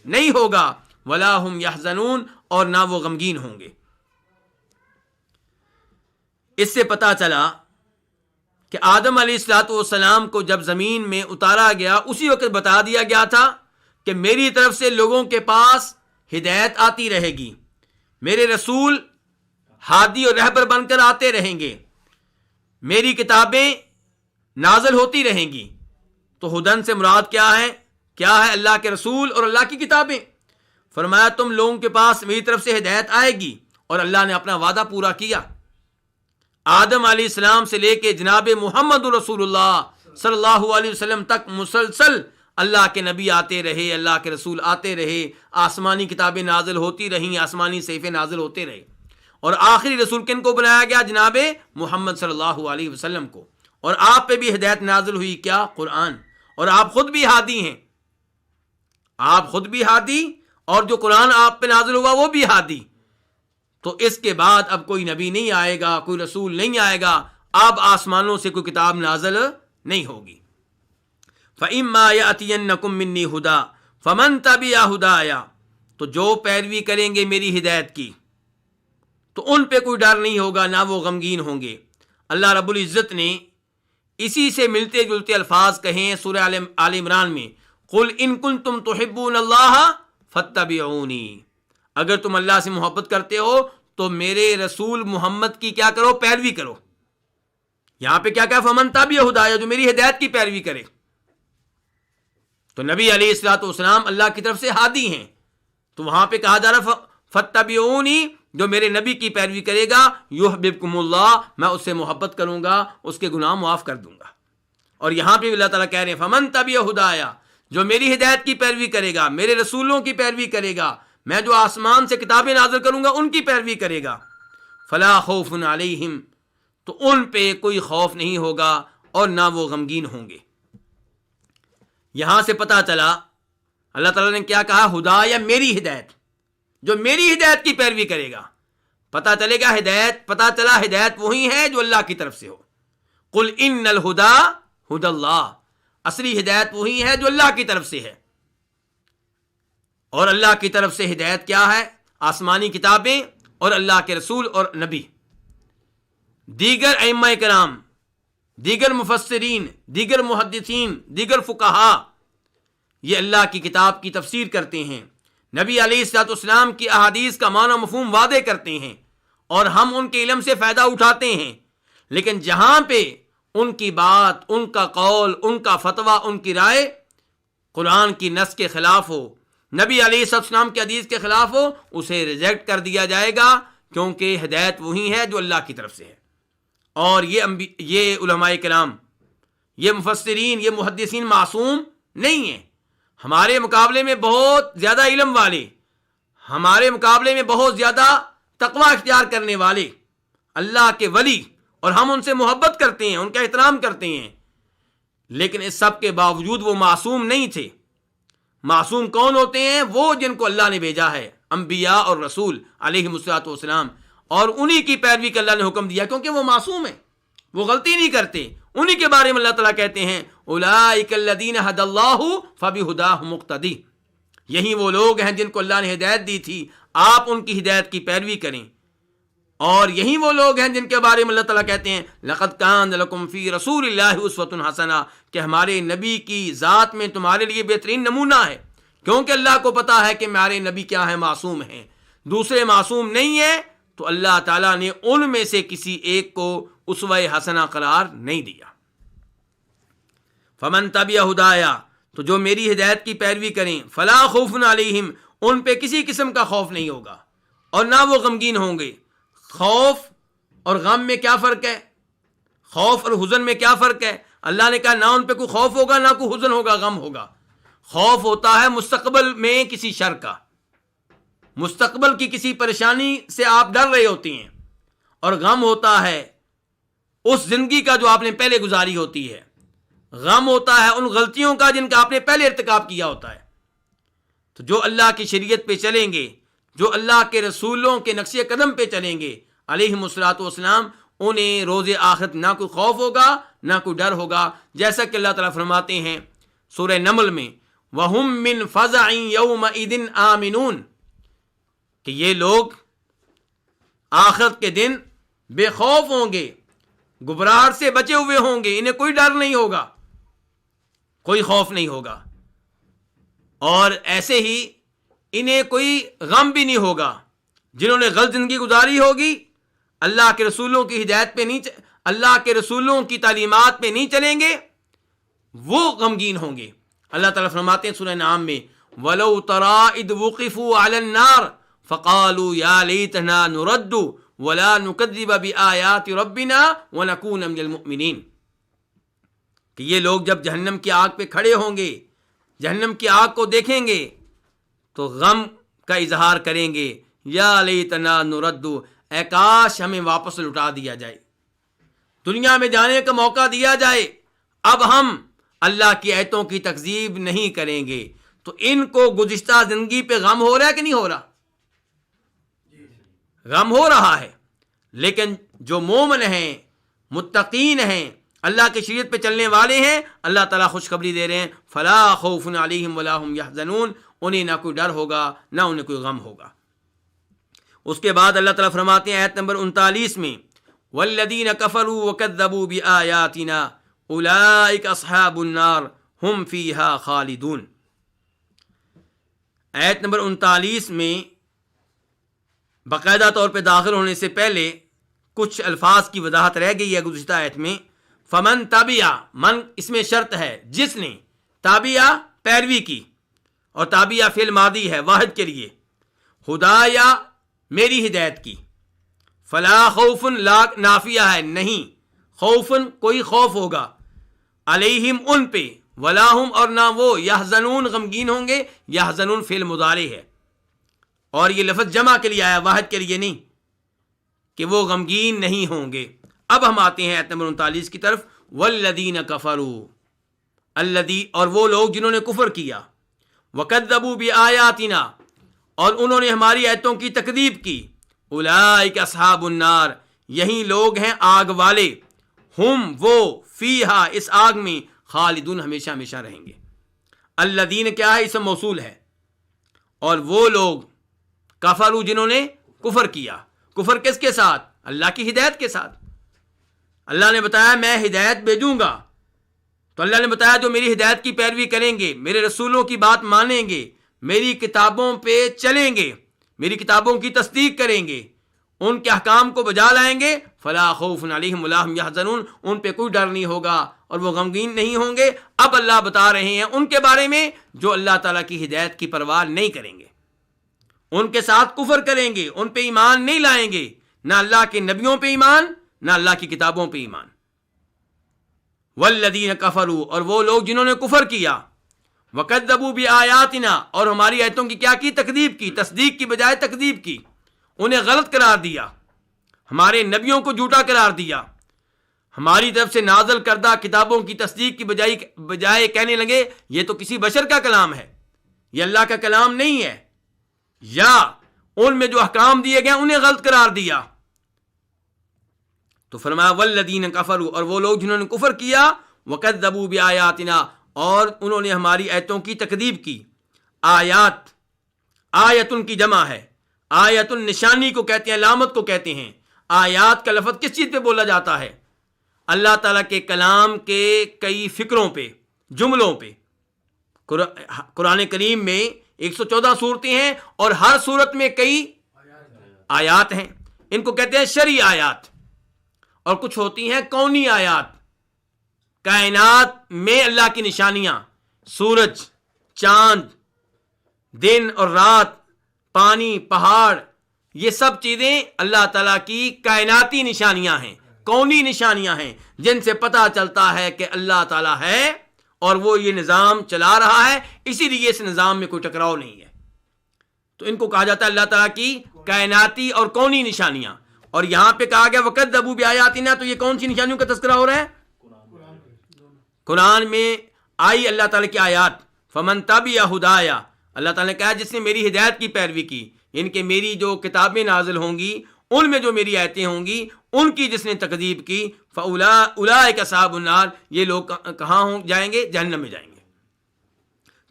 نہیں ہوگا، ولا ہم یحزنون، اور نہ وہ غمگین ہوں گے۔ اس سے پتہ چلا کہ آدم علیہ السلام کو جب زمین میں اتارا گیا، اسی وقت بتا دیا گیا تھا کہ میری طرف سے لوگوں کے پاس ہدایت آتی رہے گی، میرے رسول ہادی اور رہبر بن کر آتے رہیں گے، میری کتابیں نازل ہوتی رہیں گی۔ تو ہدن سے مراد کیا ہے؟ کیا ہے؟ اللہ کے رسول اور اللہ کی کتابیں۔ فرمایا تم لوگوں کے پاس میری طرف سے ہدایت آئے گی، اور اللہ نے اپنا وعدہ پورا کیا۔ آدم علیہ السلام سے لے کے جناب محمد رسول اللہ صلی اللہ علیہ وسلم تک مسلسل اللہ کے نبی آتے رہے، اللہ کے رسول آتے رہے، آسمانی کتابیں نازل ہوتی رہیں، آسمانی صحیفے نازل ہوتے رہے، اور آخری رسول کن کو بنایا گیا؟ جناب محمد صلی اللہ علیہ وسلم کو۔ اور آپ پہ بھی ہدایت نازل ہوئی، کیا؟ قرآن۔ اور آپ خود بھی ہادی ہیں، آپ خود بھی ہادی، اور جو قرآن آپ پہ نازل ہوا وہ بھی ہادی۔ تو اس کے بعد اب کوئی نبی نہیں آئے گا، کوئی رسول نہیں آئے گا، اب آسمانوں سے کوئی کتاب نازل نہیں ہوگی۔ فَإِمَّا يَأْتِيَنَّكُم مِّنِّي هُدًى فَمَن تَبِعَ هُدَايَ، تو جو پیروی کریں گے میری ہدایت کی، تو ان پہ کوئی ڈر نہیں ہوگا، نہ وہ غمگین ہوں گے۔ اللہ رب العزت نے اسی سے ملتے جلتے الفاظ کہیں سورہ آل عمران میں، قُلْ إِن كُنتُمْ تُحِبُّونَ اللَّهَ فَاتَّبِعُونِي، اگر تم اللہ سے محبت کرتے ہو تو میرے رسول محمد کی کیا کرو؟ پیروی کرو۔ یہاں پہ کیا کہا؟ فمن تبع ہدایا، جو میری ہدایت کی پیروی کرے۔ تو نبی علیہ الصلوۃ والسلام اللہ کی طرف سے ہادی ہیں، تو وہاں پہ کہا جا رہا فاتبعونی، جو میرے نبی کی پیروی کرے گا یحببکم اللہ، میں اس سے محبت کروں گا، اس کے گناہ معاف کر دوں گا۔ اور یہاں پہ اللہ تعالیٰ کہہ رہے ہیں فمن تبع ہدایا، جو میری ہدایت کی پیروی کرے گا، میرے رسولوں کی پیروی کرے گا، میں جو آسمان سے کتابیں نازل کروں گا ان کی پیروی کرے گا، فلا خوف علیہم، تو ان پہ کوئی خوف نہیں ہوگا اور نہ وہ غمگین ہوں گے۔ یہاں سے پتہ چلا اللہ تعالیٰ نے کیا کہا، ہدایا میری ہدایت، جو میری ہدایت کی پیروی کرے گا۔ پتہ چلے گا ہدایت، پتہ چلا ہدایت وہی ہے جو اللہ کی طرف سے ہو۔ قل ان الہدی ہدی اللہ، اصلی ہدایت وہی ہے جو اللہ کی طرف سے ہے۔ اور اللہ کی طرف سے ہدایت کیا ہے؟ آسمانی کتابیں اور اللہ کے رسول اور نبی، دیگر ائمہ کرام، دیگر مفسرین، دیگر محدثین، دیگر فقہا، یہ اللہ کی کتاب کی تفسیر کرتے ہیں، نبی علیہ الصلوۃ والسلام کی احادیث کا معنی و مفہوم واضح کرتے ہیں، اور ہم ان کے علم سے فائدہ اٹھاتے ہیں۔ لیکن جہاں پہ ان کی بات، ان کا قول، ان کا فتویٰ، ان کی رائے قرآن کی نص کے خلاف ہو، نبی علیہ الصلوۃ والسلام کی حدیث کے خلاف ہو، اسے ریجیکٹ کر دیا جائے گا، کیونکہ ہدایت وہی ہے جو اللہ کی طرف سے ہے۔ اور یہ علماء کرام، یہ مفسرین، یہ محدثین معصوم نہیں ہیں۔ ہمارے مقابلے میں بہت زیادہ علم والے، ہمارے مقابلے میں بہت زیادہ تقوی اختیار کرنے والے اللہ کے ولی، اور ہم ان سے محبت کرتے ہیں، ان کا احترام کرتے ہیں، لیکن اس سب کے باوجود وہ معصوم نہیں تھے۔ معصوم کون ہوتے ہیں؟ وہ جن کو اللہ نے بھیجا ہے، انبیاء اور رسول علیہ الصلوۃ والسلام، اور انہی کی پیروی کا اللہ نے حکم دیا، کیونکہ وہ معصوم ہیں، وہ غلطی نہیں کرتے۔ انہی کے بارے میں اللہ تعالیٰ کہتے ہیں اولئک الذین ھدی اللہ فبہداہ مقتدی، یہی وہ لوگ ہیں جن کو اللہ نے ہدایت دی تھی، آپ ان کی ہدایت کی پیروی کریں۔ اور یہی وہ لوگ ہیں جن کے بارے میں اللہ تعالیٰ کہتے ہیں لقد کان لکم فی رسول اللہ اسوۃ حسنہ، کہ ہمارے نبی کی ذات میں تمہارے لیے بہترین نمونہ ہے، کیونکہ اللہ کو پتا ہے کہ ہمارے نبی کیا ہے، معصوم ہیں، دوسرے معصوم نہیں ہیں، تو اللہ تعالیٰ نے ان میں سے کسی ایک کو اسوہ حسنہ قرار نہیں دیا۔ فمن تبع ہدایا، تو جو میری ہدایت کی پیروی کریں، فلا خوف علیہم، ان پہ کسی قسم کا خوف نہیں ہوگا اور نہ وہ غمگین ہوں گے۔ خوف اور غم میں کیا فرق ہے؟ خوف اور حزن میں کیا فرق ہے؟ اللہ نے کہا نہ ان پہ کوئی خوف ہوگا، نہ کوئی حزن ہوگا، غم ہوگا۔ خوف ہوتا ہے مستقبل میں کسی شر کا، مستقبل کی کسی پریشانی سے آپ ڈر رہے ہوتے ہیں، اور غم ہوتا ہے اس زندگی کا جو آپ نے پہلے گزاری ہوتی ہے، غم ہوتا ہے ان غلطیوں کا جن کا آپ نے پہلے ارتکاب کیا ہوتا ہے۔ تو جو اللہ کی شریعت پہ چلیں گے، جو اللہ کے رسولوں کے نقش قدم پہ چلیں گے علیہ الصلوۃ والسلام، انہیں روز آخرت نہ کوئی خوف ہوگا، نہ کوئی ڈر ہوگا، جیسا کہ اللہ تعالیٰ فرماتے ہیں سورہ نمل میں وَهُم مِّن فَزَعٍ يَوْمَئِذٍ آمِنُونَ، کہ یہ لوگ آخرت کے دن بے خوف ہوں گے، گھبراہٹ سے بچے ہوئے ہوں گے، انہیں کوئی ڈر نہیں ہوگا، کوئی خوف نہیں ہوگا، اور ایسے ہی انہیں کوئی غم بھی نہیں ہوگا۔ جنہوں نے غلط زندگی گزاری ہوگی، اللہ کے رسولوں کی ہدایت پہ نہیں، اللہ کے رسولوں کی تعلیمات پہ نہیں چلیں گے، وہ غمگین ہوں گے۔ اللہ تعالیٰ فرماتے ہیں سورہ نعام میں وَلَوْ تَرَىٰ إِذْ وُقِفُوا عَلَى النَّارِ فَقَالُوا يَا لَيْتَنَا نُرَدُّ وَلَا نُكَذِّبَ بِآيَاتِ رَبِّنَا وَنَكُونَ مِنَ الْمُؤْمِنِينَ، کہ یہ لوگ جب جہنم کی آگ پہ کھڑے ہوں گے، جہنم کی آگ کو دیکھیں گے تو غم کا اظہار کریں گے، یا لیتنا نرد، اے کاش ہمیں واپس لٹا دیا جائے، دنیا میں جانے کا موقع دیا جائے، اب ہم اللہ کی آیتوں کی تکذیب نہیں کریں گے۔ تو ان کو گزشتہ زندگی پہ غم ہو رہا ہے کہ نہیں ہو رہا؟ غم ہو رہا ہے، لیکن جو مومن ہیں، متقین ہیں، اللہ کی شریعت پہ چلنے والے ہیں، اللہ تعالیٰ خوشخبری دے رہے ہیں فلا خوف علیہم ولا هم یحزنون، انہیں نہ کوئی ڈر ہوگا، نہ انہیں کوئی غم ہوگا۔ اس کے بعد اللہ تعالیٰ فرماتے ہیں آیت نمبر 39 میں والذین کفروا وکذبوا بآیاتنا اولئک اصحاب النار هم فیہا خالدون۔ آیت نمبر 39 میں باقاعدہ طور پہ داخل ہونے سے پہلے کچھ الفاظ کی وضاحت رہ گئی ہے گزشتہ آیت میں۔ فمن تابعہ، من اس میں شرط ہے، جس نے تابعہ پیروی کی، اور تابعہ فعل ماضی ہے واحد کے لیے، ہدایا میری ہدایت کی. فلا خوف لا نافیہ ہے, نہیں, خوفن کوئی خوف ہوگا, علیہم ان پہ, ولا ہم اور نہ وہ, یحزنون غمگین ہوں گے. یحزنون فعل مضارع ہے اور یہ لفظ جمع کے لیے آیا, واحد کے لیے نہیں, کہ وہ غمگین نہیں ہوں گے. اب ہم آتے ہیں آیت نمبر 39 کی طرف. والذین کفروا, الذی اور وہ لوگ جنہوں نے کفر کیا, وکذبوا بآیاتنا اور انہوں نے ہماری آیتوں کی تکذیب کی, اولئک اصحاب النار یہی لوگ ہیں آگ والے, ہم وہ فیہا اس آگ میں, خالدون ہمیشہ ہمیشہ رہیں گے. الذین کیا ہے, اسم موصول ہے, اور وہ لوگ کفروا جنہوں نے کفر کیا. کفر کس کے ساتھ؟ اللہ کی ہدایت کے ساتھ. اللہ نے بتایا میں ہدایت بھیجوں گا, تو اللہ نے بتایا جو میری ہدایت کی پیروی کریں گے, میرے رسولوں کی بات مانیں گے, میری کتابوں پہ چلیں گے, میری کتابوں کی تصدیق کریں گے, ان کے احکام کو بجا لائیں گے, فلا خوف علیہم ولا هم یحزنون, ان پہ کوئی ڈر نہیں ہوگا اور وہ غمگین نہیں ہوں گے. اب اللہ بتا رہے ہیں ان کے بارے میں جو اللہ تعالیٰ کی ہدایت کی پرواہ نہیں کریں گے, ان کے ساتھ کفر کریں گے, ان پہ ایمان نہیں لائیں گے, نہ اللہ کے نبیوں پہ ایمان, نہ اللہ کی کتابوں پہ ایمان. والذین کفروا اور وہ لوگ جنہوں نے کفر کیا, وکذبوا بآیاتنا اور ہماری آیتوں کی کیا کی, تکذیب کی, تصدیق کی بجائے تکذیب کی, انہیں غلط قرار دیا, ہمارے نبیوں کو جھوٹا قرار دیا, ہماری طرف سے نازل کردہ کتابوں کی تصدیق کی بجائے کہنے لگے یہ تو کسی بشر کا کلام ہے, یہ اللہ کا کلام نہیں ہے, یا ان میں جو احکام دیے گئے انہیں غلط قرار دیا. تو فرمایا والذین کفروا اور وہ لوگ جنہوں نے کفر کیا, وکذبوا بآیاتنا اور انہوں نے ہماری آیتوں کی تکذیب کی. آیات, آیتن کی جمع ہے, آیتن نشانی کو کہتے ہیں, علامت کو کہتے ہیں. آیات کا لفظ کس چیز پہ بولا جاتا ہے؟ اللہ تعالیٰ کے کلام کے کئی فکروں پہ, جملوں پہ. قرآن کریم میں 114 صورتیں ہیں اور ہر صورت میں کئی آیات ہیں, ان کو کہتے ہیں شرعی آیات, اور کچھ ہوتی ہیں کونی آیات, کائنات میں اللہ کی نشانیاں, سورج, چاند, دن اور رات, پانی, پہاڑ, یہ سب چیزیں اللہ تعالیٰ کی کائناتی نشانیاں ہیں, کونی نشانیاں ہیں, جن سے پتہ چلتا ہے کہ اللہ تعالیٰ ہے اور وہ یہ نظام چلا رہا ہے, اسی لیے اس نظام میں کوئی ٹکراؤ نہیں ہے. تو ان کو کہا جاتا ہے اللہ تعالیٰ کی کائناتی اور کونی نشانیاں. اور یہاں پہ کہا گیا وکذبوا بآیاتنا, تو یہ کون سی نشانیوں کا تذکرہ ہو رہا ہے؟ قرآن میں آئی اللہ تعالیٰ کی آیات, فمن تبع ہدایا, اللہ تعالیٰ نے کہا جس نے میری ہدایت کی پیروی کی, ان کے میری جو کتابیں نازل ہوں گی ان میں جو میری آیتیں ہوں گی ان کی جس نے تکذیب کی, فاولئک اصحاب النار, یہ لوگ کہاں جائیں گے؟ جہنم میں جائیں گے.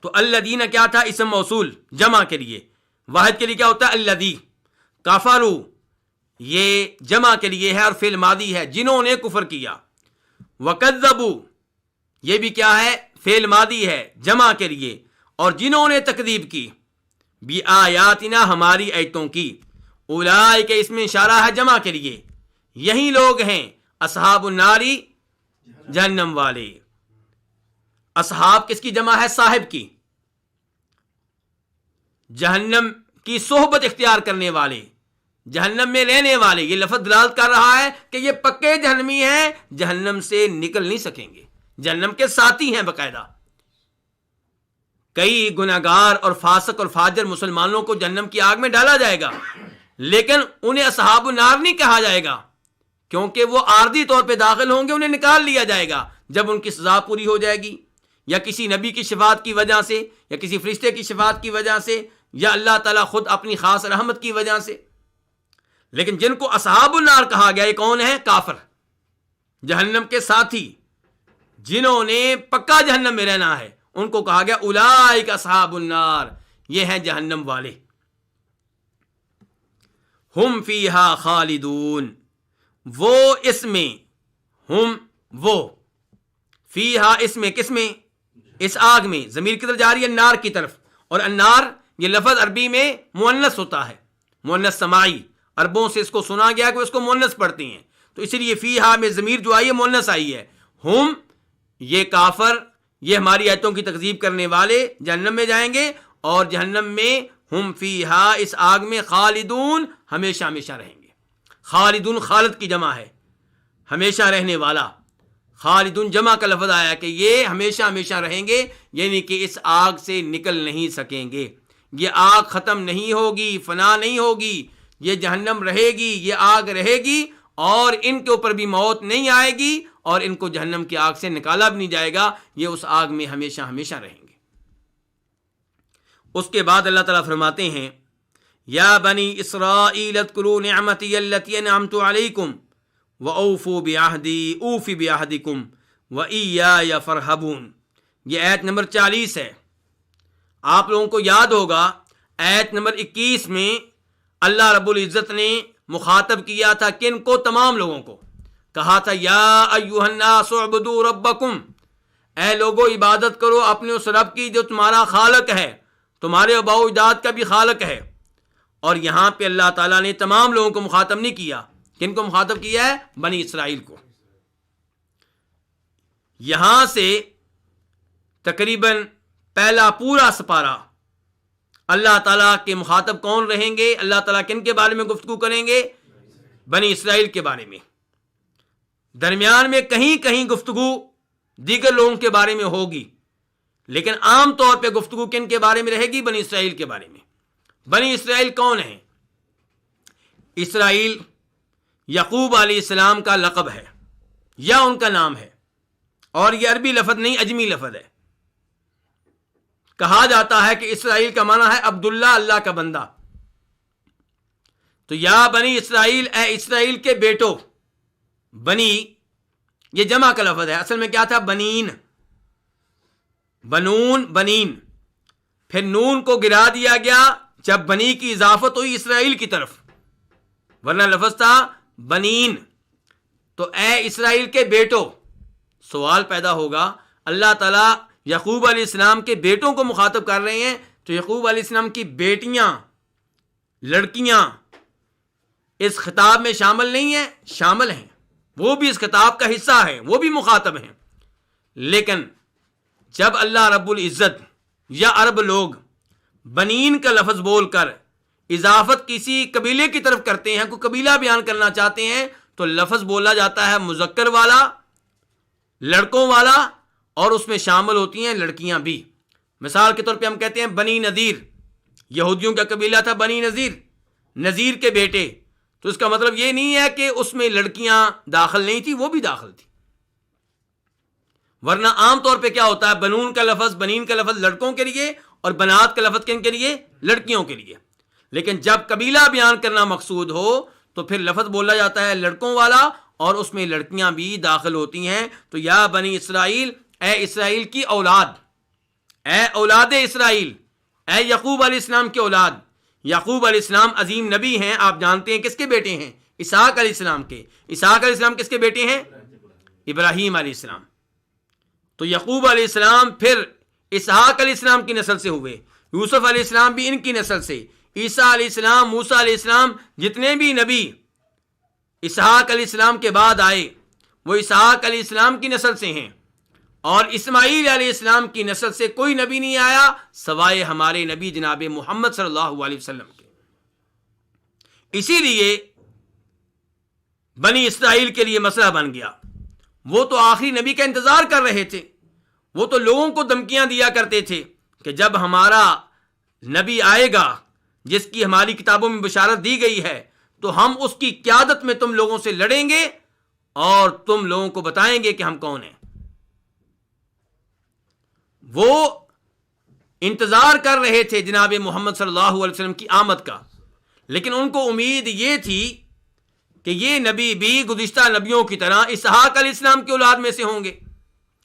تو الذین کیا تھا؟ اسم موصول جمع کے لیے, واحد کے لیے کیا ہوتا ہے؟ الذی. کفروا یہ جمع کے لیے ہے اور فعل ماضی ہے, جنہوں نے کفر کیا. وکذبوا یہ بھی کیا ہے؟ فعل ماضی ہے جمع کے لیے, اور جنہوں نے تکذیب کی, بآیاتنا ہماری آیتوں کی. اولئک اس میں اشارہ ہے جمع کے لیے, یہی لوگ ہیں اصحاب الناری, جہنم والے. اصحاب کس کی جمع ہے؟ صاحب کی. جہنم کی صحبت اختیار کرنے والے, جہنم میں رہنے والے. یہ لفظ دلالت کر رہا ہے کہ یہ پکے جہنمی ہیں, جہنم سے نکل نہیں سکیں گے, جہنم کے ساتھی ہیں باقاعدہ. کئی گناہگار اور فاسق اور فاجر مسلمانوں کو جہنم کی آگ میں ڈالا جائے گا, لیکن انہیں اصحاب النار نہیں کہا جائے گا, کیونکہ وہ عارضی طور پہ داخل ہوں گے, انہیں نکال لیا جائے گا جب ان کی سزا پوری ہو جائے گی, یا کسی نبی کی شفاعت کی وجہ سے, یا کسی فرشتے کی شفاعت کی وجہ سے, یا اللہ تعالیٰ خود اپنی خاص رحمت کی وجہ سے. لیکن جن کو اصحاب النار کہا گیا یہ کون ہے؟ کافر, جہنم کے ساتھی, جنہوں نے پکا جہنم میں رہنا ہے, ان کو کہا گیا اولئک اصحاب النار, یہ ہیں جہنم والے. ہم فیہا خالدون, وہ اس میں, ہم وہ, فیہا اس میں, کس میں؟ اس آگ میں. ضمیر کدھر جا رہی ہے؟ النار کی طرف. اور النار یہ لفظ عربی میں مؤنث ہوتا ہے, مؤنث سماعی, عربوں سے اس کو سنا گیا کہ اس کو مؤنث پڑھتے ہیں, تو اسی لیے فیہا میں ضمیر جو آئی ہے مؤنث آئی ہے. ہم یہ کافر, یہ ہماری آیتوں کی تکذیب کرنے والے جہنم میں جائیں گے, اور جہنم میں ہم فیہا اس آگ میں خالدون ہمیشہ ہمیشہ رہیں گے. خالدون خالد کی جمع ہے، ہمیشہ رہنے والا. خالدون جمع کا لفظ آیا کہ یہ ہمیشہ ہمیشہ رہیں گے، یعنی کہ اس آگ سے نکل نہیں سکیں گے. یہ آگ ختم نہیں ہوگی، فنا نہیں ہوگی، یہ جہنم رہے گی، یہ آگ رہے گی، اور ان کے اوپر بھی موت نہیں آئے گی، اور ان کو جہنم کی آگ سے نکالا بھی نہیں جائے گا. یہ اس آگ میں ہمیشہ ہمیشہ رہیں گے. اس کے بعد اللہ تعالیٰ فرماتے ہیں یا بنی اسرائیل اذکروا نعمتی التی انعمت علیکم وَأَوْفُوا بِعَهْدِي أُوفِ بِعَهْدِكُمْ وَإِيَّايَ فَارْهَبُونَ. یہ آیت نمبر 40 ہے. آپ لوگوں کو یاد ہوگا آیت نمبر 21 میں اللہ رب العزت نے مخاطب کیا تھا کن کو؟ تمام لوگوں کو. کہا تھا یا ایھا الناس اعبدوا ربکم، اے لوگو عبادت کرو اپنے اس رب کی جو تمہارا خالق ہے، تمہارے آباء و اجداد کا بھی خالق ہے. اور یہاں پہ اللہ تعالیٰ نے تمام لوگوں کو مخاطب نہیں کیا. کن کو مخاطب کیا ہے؟ بنی اسرائیل کو. یہاں سے تقریباً پہلا پورا سپارہ اللہ تعالیٰ کے مخاطب کون رہیں گے؟ اللہ تعالیٰ کن کے بارے میں گفتگو کریں گے؟ بنی اسرائیل کے بارے میں. درمیان میں کہیں کہیں گفتگو دیگر لوگوں کے بارے میں ہوگی، لیکن عام طور پہ گفتگو کن کے بارے میں رہے گی؟ بنی اسرائیل کے بارے میں. بنی اسرائیل کون ہیں؟ اسرائیل یعقوب علیہ السلام کا لقب ہے یا ان کا نام ہے، اور یہ عربی لفظ نہیں عجمی لفظ ہے. کہا جاتا ہے کہ اسرائیل کا معنی ہے عبداللہ، اللہ کا بندہ. تو یا بنی اسرائیل، اے اسرائیل کے بیٹو. بنی یہ جمع کا لفظ ہے، اصل میں کیا تھا؟ بنین، بنون، بنین. پھر نون کو گرا دیا گیا جب بنی کی اضافت ہوئی اسرائیل کی طرف، ورنہ لفظ تھا بنین. تو اے اسرائیل کے بیٹو. سوال پیدا ہوگا اللہ تعالیٰ یعقوب علیہ السلام کے بیٹوں کو مخاطب کر رہے ہیں، تو یعقوب علیہ السلام کی بیٹیاں، لڑکیاں اس خطاب میں شامل نہیں ہیں؟ شامل ہیں، وہ بھی اس خطاب کا حصہ ہیں، وہ بھی مخاطب ہیں. لیکن جب اللہ رب العزت یا عرب لوگ بنین کا لفظ بول کر اضافت کسی قبیلے کی طرف کرتے ہیں، کوئی قبیلہ بیان کرنا چاہتے ہیں، تو لفظ بولا جاتا ہے مذکر والا، لڑکوں والا، اور اس میں شامل ہوتی ہیں لڑکیاں بھی. مثال کے طور پہ ہم کہتے ہیں بنی نذیر، یہودیوں کا قبیلہ تھا بنی نذیر، نذیر کے بیٹے. تو اس کا مطلب یہ نہیں ہے کہ اس میں لڑکیاں داخل نہیں تھی، وہ بھی داخل تھی. ورنہ عام طور پہ کیا ہوتا ہے؟ بنون کا لفظ، بنین کا لفظ لڑکوں کے لیے، اور بنات کا لفظ کن کے لیے؟ لڑکیوں کے لیے. لیکن جب قبیلہ بیان کرنا مقصود ہو تو پھر لفظ بولا جاتا ہے لڑکوں والا، اور اس میں لڑکیاں بھی داخل ہوتی ہیں. تو یا بنی اسرائیل، اے اسرائیل کی اولاد، اے اولاد اسرائیل، اے یعقوب علیہ السلام کی اولاد. یعقوب علیہ السلام عظیم نبی ہیں، آپ جانتے ہیں کس کے بیٹے ہیں؟ اسحاق علیہ السلام کے. اسحاق علیہ السلام کس کے بیٹے ہیں؟ ابراہیم علیہ السلام. تو یعقوب علیہ السلام پھر اسحاق علیہ السلام کی نسل سے ہوئے، یوسف علیہ السلام بھی ان کی نسل سے، عیسیٰ علیہ السلام، موسیٰ علیہ السلام، جتنے بھی نبی اسحاق علیہ السلام کے بعد آئے وہ اسحاق علیہ السلام کی نسل سے ہیں. اور اسماعیل علیہ السلام کی نسل سے کوئی نبی نہیں آیا سوائے ہمارے نبی جناب محمد صلی اللہ علیہ وسلم کے. اسی لیے بنی اسرائیل کے لیے مسئلہ بن گیا. وہ تو آخری نبی کا انتظار کر رہے تھے، وہ تو لوگوں کو دھمکیاں دیا کرتے تھے کہ جب ہمارا نبی آئے گا جس کی ہماری کتابوں میں بشارت دی گئی ہے تو ہم اس کی قیادت میں تم لوگوں سے لڑیں گے اور تم لوگوں کو بتائیں گے کہ ہم کون ہیں. وہ انتظار کر رہے تھے جناب محمد صلی اللہ علیہ وسلم کی آمد کا، لیکن ان کو امید یہ تھی کہ یہ نبی بھی گزشتہ نبیوں کی طرح اسحاق علیہ السلام کی اولاد میں سے ہوں گے،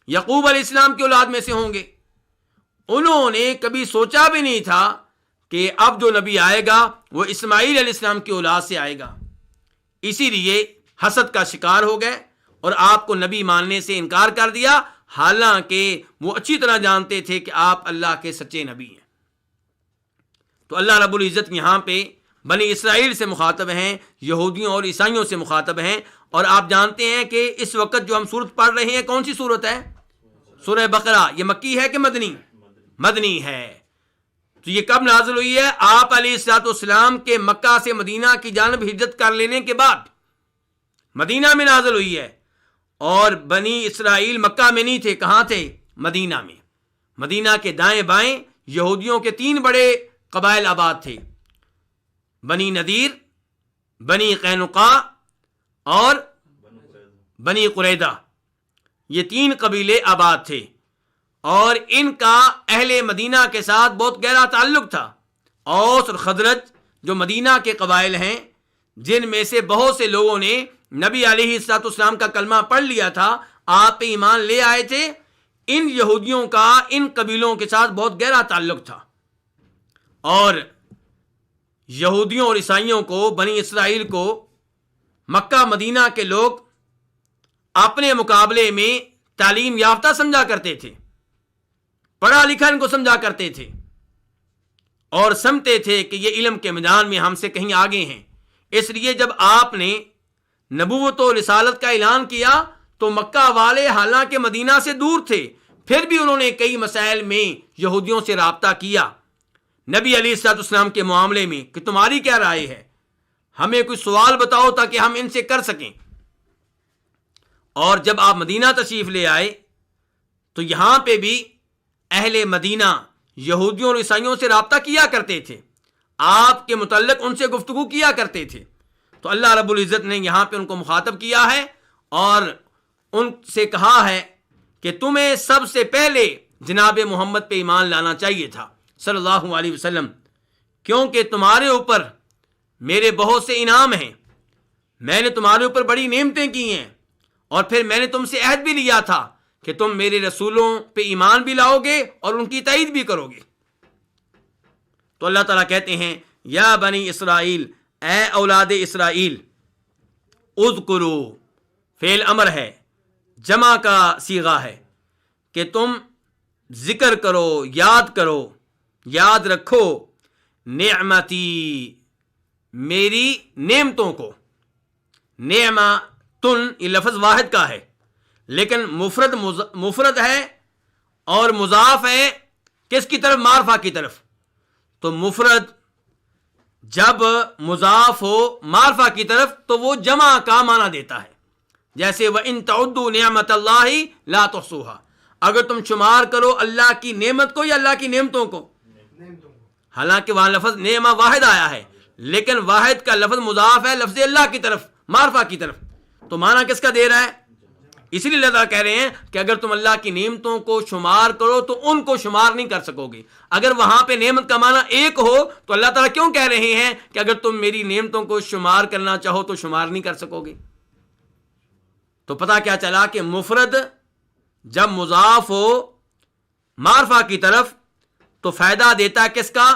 یعقوب علیہ السلام کی اولاد میں سے ہوں گے. انہوں نے کبھی سوچا بھی نہیں تھا کہ اب جو نبی آئے گا وہ اسماعیل علیہ السلام کی اولاد سے آئے گا. اسی لیے حسد کا شکار ہو گئے اور آپ کو نبی ماننے سے انکار کر دیا، حالانکہ وہ اچھی طرح جانتے تھے کہ آپ اللہ کے سچے نبی ہیں. تو اللہ رب العزت یہاں پہ بنی اسرائیل سے مخاطب ہیں، یہودیوں اور عیسائیوں سے مخاطب ہیں. اور آپ جانتے ہیں کہ اس وقت جو ہم سورت پڑھ رہے ہیں کون سی سورت ہے؟ سورہ بقرہ. یہ مکی ہے کہ مدنی؟ مدنی ہے. تو یہ کب نازل ہوئی ہے؟ آپ علیہ الصلوۃ والسلام کے مکہ سے مدینہ کی جانب ہجرت کر لینے کے بعد مدینہ میں نازل ہوئی ہے. اور بنی اسرائیل مکہ میں نہیں تھے، کہاں تھے؟ مدینہ میں. مدینہ کے دائیں بائیں یہودیوں کے 3 بڑے قبائل آباد تھے، بنی نذیر، بنی قینقاع اور بنی قریظہ. یہ 3 قبیلے آباد تھے اور ان کا اہل مدینہ کے ساتھ بہت گہرا تعلق تھا. اوس اور خزرج جو مدینہ کے قبائل ہیں، جن میں سے بہت سے لوگوں نے نبی علیہ الصلوۃ والسلام کا کلمہ پڑھ لیا تھا، آپ پہ ایمان لے آئے تھے. ان یہودیوں کا ان قبیلوں کے ساتھ بہت گہرا تعلق تھا اور یہودیوں اور عیسائیوں کو، بنی اسرائیل کو مکہ مدینہ کے لوگ اپنے مقابلے میں تعلیم یافتہ سمجھا کرتے تھے، پڑھا لکھا ان کو سمجھا کرتے تھے اور سمجھتے تھے کہ یہ علم کے میدان میں ہم سے کہیں آگے ہیں. اس لیے جب آپ نے نبوت و رسالت کا اعلان کیا تو مکہ والے حالانکہ مدینہ سے دور تھے، پھر بھی انہوں نے کئی مسائل میں یہودیوں سے رابطہ کیا نبی علیہ الصلوۃ والسلام کے معاملے میں کہ تمہاری کیا رائے ہے، ہمیں کوئی سوال بتاؤ تاکہ ہم ان سے کر سکیں. اور جب آپ مدینہ تشریف لے آئے تو یہاں پہ بھی اہل مدینہ یہودیوں اور عیسائیوں سے رابطہ کیا کرتے تھے، آپ کے متعلق ان سے گفتگو کیا کرتے تھے. تو اللہ رب العزت نے یہاں پہ ان کو مخاطب کیا ہے اور ان سے کہا ہے کہ تمہیں سب سے پہلے جناب محمد پہ ایمان لانا چاہیے تھا صلی اللہ علیہ وسلم، کیونکہ تمہارے اوپر میرے بہت سے انعام ہیں، میں نے تمہارے اوپر بڑی نعمتیں کی ہیں اور پھر میں نے تم سے عہد بھی لیا تھا کہ تم میرے رسولوں پہ ایمان بھی لاؤ گے اور ان کی تائید بھی کرو گے. تو اللہ تعالیٰ کہتے ہیں یا بنی اسرائیل، اے اولاد اسرائیل، اذکرو فعل امر ہے، جمع کا صیغہ ہے کہ تم ذکر کرو، یاد کرو، یاد رکھو نعمتی، میری نعمتوں کو. نعمتن یہ لفظ واحد کا ہے لیکن مفرد ہے اور مضاف ہے کس کی طرف؟ معرفہ کی طرف. تو مفرد جب مضاف ہو معرفہ کی طرف تو وہ جمع کا معنی دیتا ہے. جیسے وَإِن تَعُدُّوا نِعْمَتَ اللَّهِ لَا تُحْصُوهَا، اگر تم شمار کرو اللہ کی نعمت کو یا اللہ کی نعمتوں کو. حالانکہ وہاں لفظ نعمہ واحد آیا ہے لیکن واحد کا لفظ مضاف ہے لفظ اللہ کی طرف، معرفہ کی طرف. تو معنی کس کا دے رہا ہے؟ اسی لیے اللہ تعالیٰ کہہ رہے ہیں کہ اگر تم اللہ کی نعمتوں کو شمار کرو تو ان کو شمار نہیں کر سکو گے. اگر وہاں پہ نعمت کا معنی ایک ہو تو اللہ تعالیٰ کیوں کہہ رہے ہیں کہ اگر تم میری نعمتوں کو شمار کرنا چاہو تو شمار نہیں کر سکو گے؟ تو پتہ کیا چلا کہ مفرد جب مضاف ہو معرفہ کی طرف تو فائدہ دیتا ہے کس کا؟